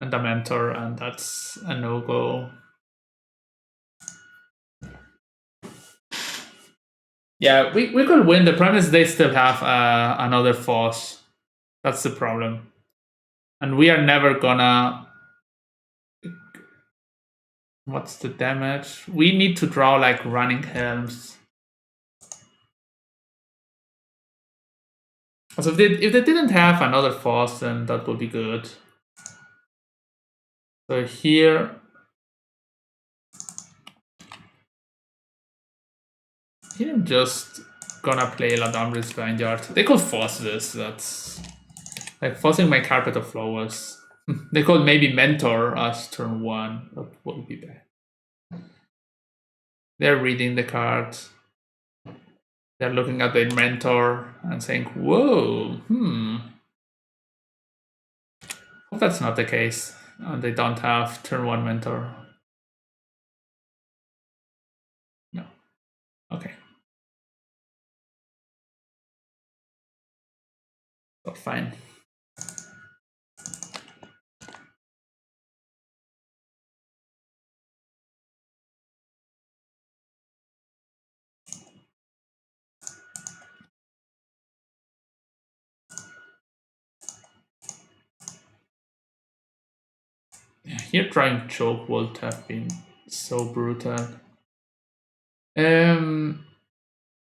a mentor, and that's a no-go. Yeah, we could win. The problem is they still have another force. That's the problem. And we are never gonna... What's the damage? We need to draw like Running Helms. So if they didn't have another force, then that would be good. So here... Here I'm just gonna play Eladamri's Vineyard. They could force this. That's like forcing my Carpet of Flowers. They could maybe mentor us turn 1. That would be bad. They're reading the cards. They're looking at their mentor and saying, whoa, Hope that's not the case. And they don't have turn 1 mentor. No. Okay. So fine. Here trying choke would have been so brutal. Yeah, I'm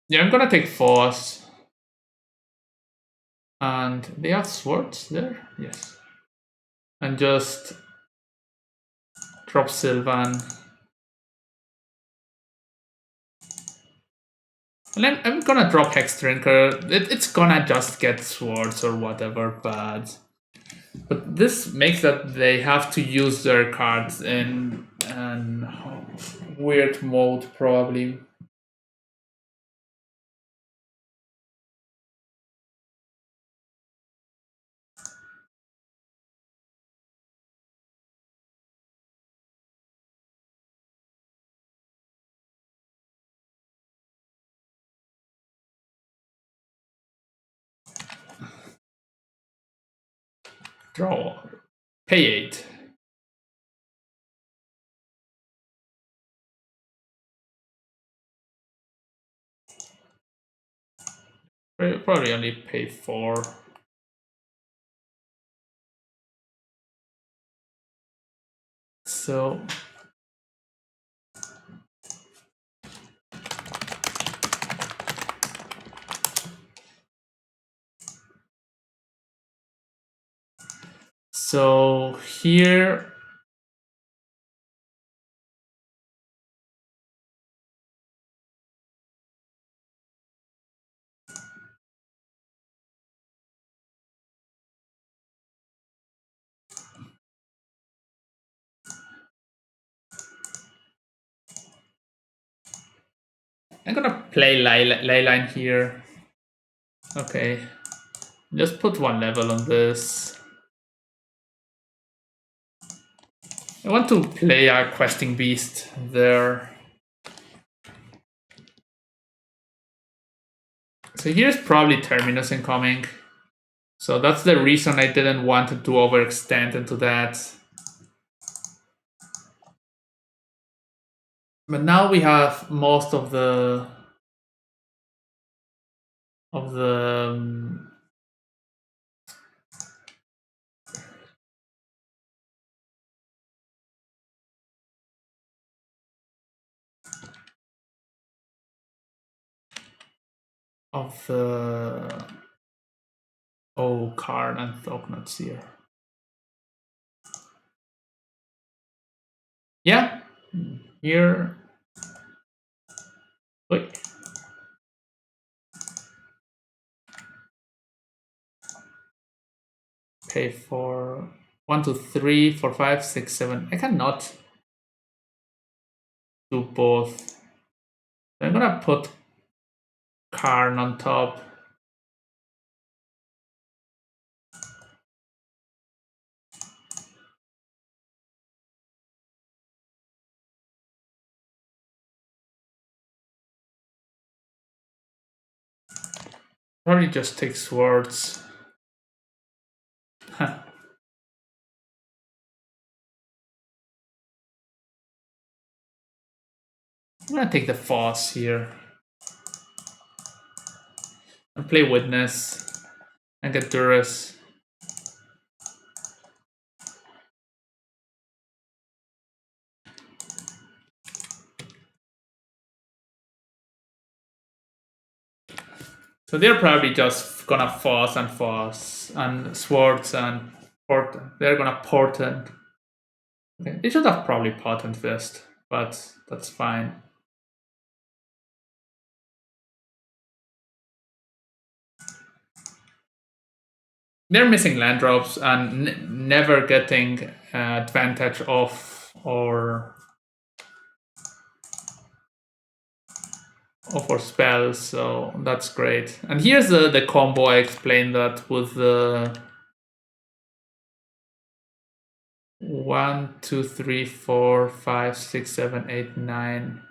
gonna take force. And they have swords there? Yes. And just drop Sylvan. And I'm gonna drop Hex Drinker. It's gonna just get swords or whatever, but this makes that they have to use their cards in weird mode, probably. Draw. Pay 8. Probably only pay 4. So here I'm gonna play Leyline here. Okay. Just put 1 level on this. I want to play a questing beast there. So here's probably Terminus incoming. So that's the reason I didn't want to overextend into that. But now we have most of the of the card and Thognuts here. Yeah, here. Wait. Pay for 1, 2, 3, 4, 5, 6, 7. I cannot do both. I'm gonna put Karn on top. Probably just take swords. Huh. I'm gonna take the Foss here. And play Witness. And get Durus. So they're probably just gonna Foss and Swords and Portent. They're gonna Portent. Okay. They should have probably Potent Fist, but that's fine. they're missing land drops and never getting advantage of our spells, so that's great. And here's the combo. I explained that with the 1, 2, 3, 4, 5, 6, 7, 8, 9.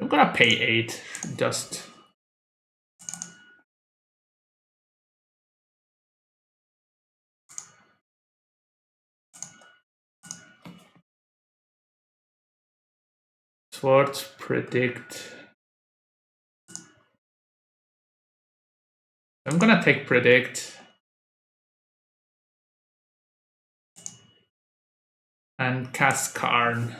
I'm gonna pay 8, just. Swords predict. I'm gonna take predict. And cast Karn.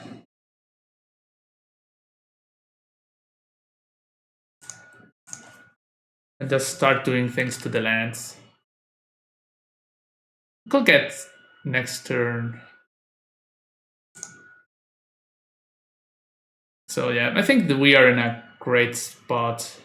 And just start doing things to the lands. Could get next turn. So yeah, I think that we are in a great spot.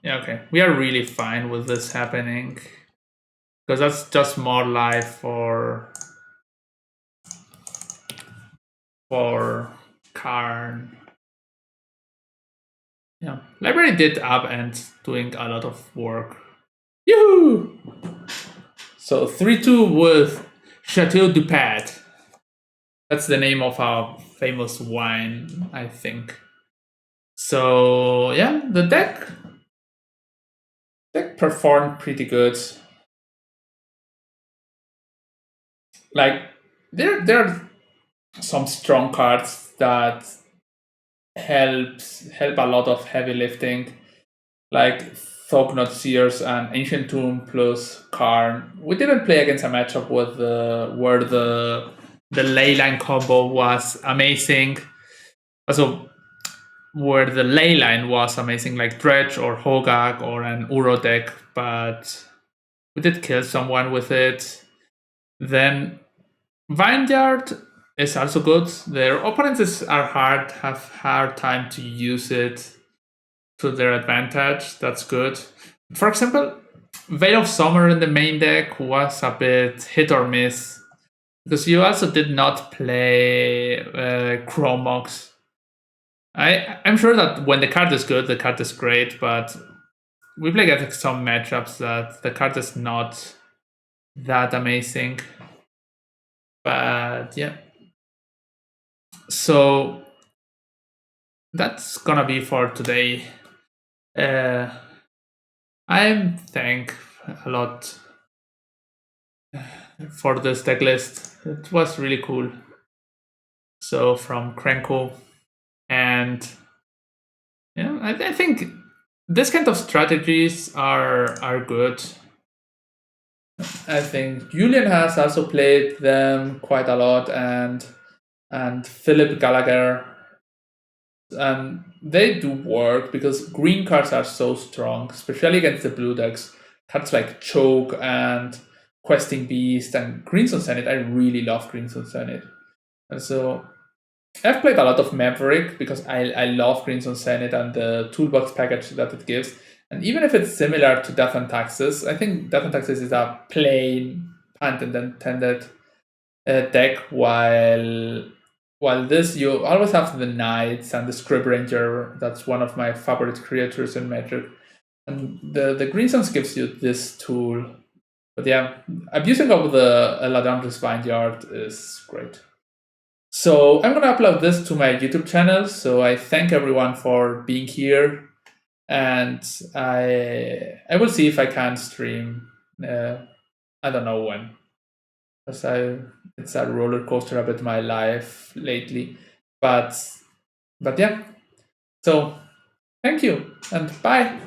Yeah, okay. We are really fine with this happening. Because that's just more life for Karn. Yeah. Library did upend doing a lot of work. Yoo! So 3-2 with Chateau du Pat. That's the name of our famous wine, I think. So yeah, the deck performed pretty good. Like there are some strong cards that help a lot of heavy lifting, like Thognod Seers and Ancient Tomb plus Karn. We didn't play against a matchup with where the Leyline combo was amazing. Also, where the Leyline was amazing, like Dredge or Hogak or an Uro deck, but we did kill someone with it. Then Vineyard is also good. Their opponents have hard time to use it to their advantage. That's good. For example, Veil of Summer in the main deck was a bit hit or miss because you also did not play Chromox. I'm sure that when the card is good, the card is great, but we play against some matchups that the card is not that amazing. But yeah. So that's gonna be for today. I'm thank a lot for this deck list. It was really cool. So from Krenko, and yeah, I think this kind of strategies are good. I think Julian has also played them quite a lot, and Philip Gallagher, and they do work because green cards are so strong, especially against the blue decks. Cards like Choke and Questing Beast and Crimson Senate. I really love Crimson Senate. And so I've played a lot of Maverick because I love Crimson Senate and the toolbox package that it gives. And even if it's similar to Death and Taxes, I think Death and Taxes is a plain pant and intended deck, while this you always have the Knights and the Scrib Ranger. That's one of my favorite creatures in Magic. And the Green Suns gives you this tool. But yeah, abusing of the Eladamri's Vineyard is great. So I'm gonna upload this to my YouTube channel. So I thank everyone for being here, and I will see if I can stream. I don't know when, because it's a roller coaster a bit my life lately. But yeah. So thank you and bye.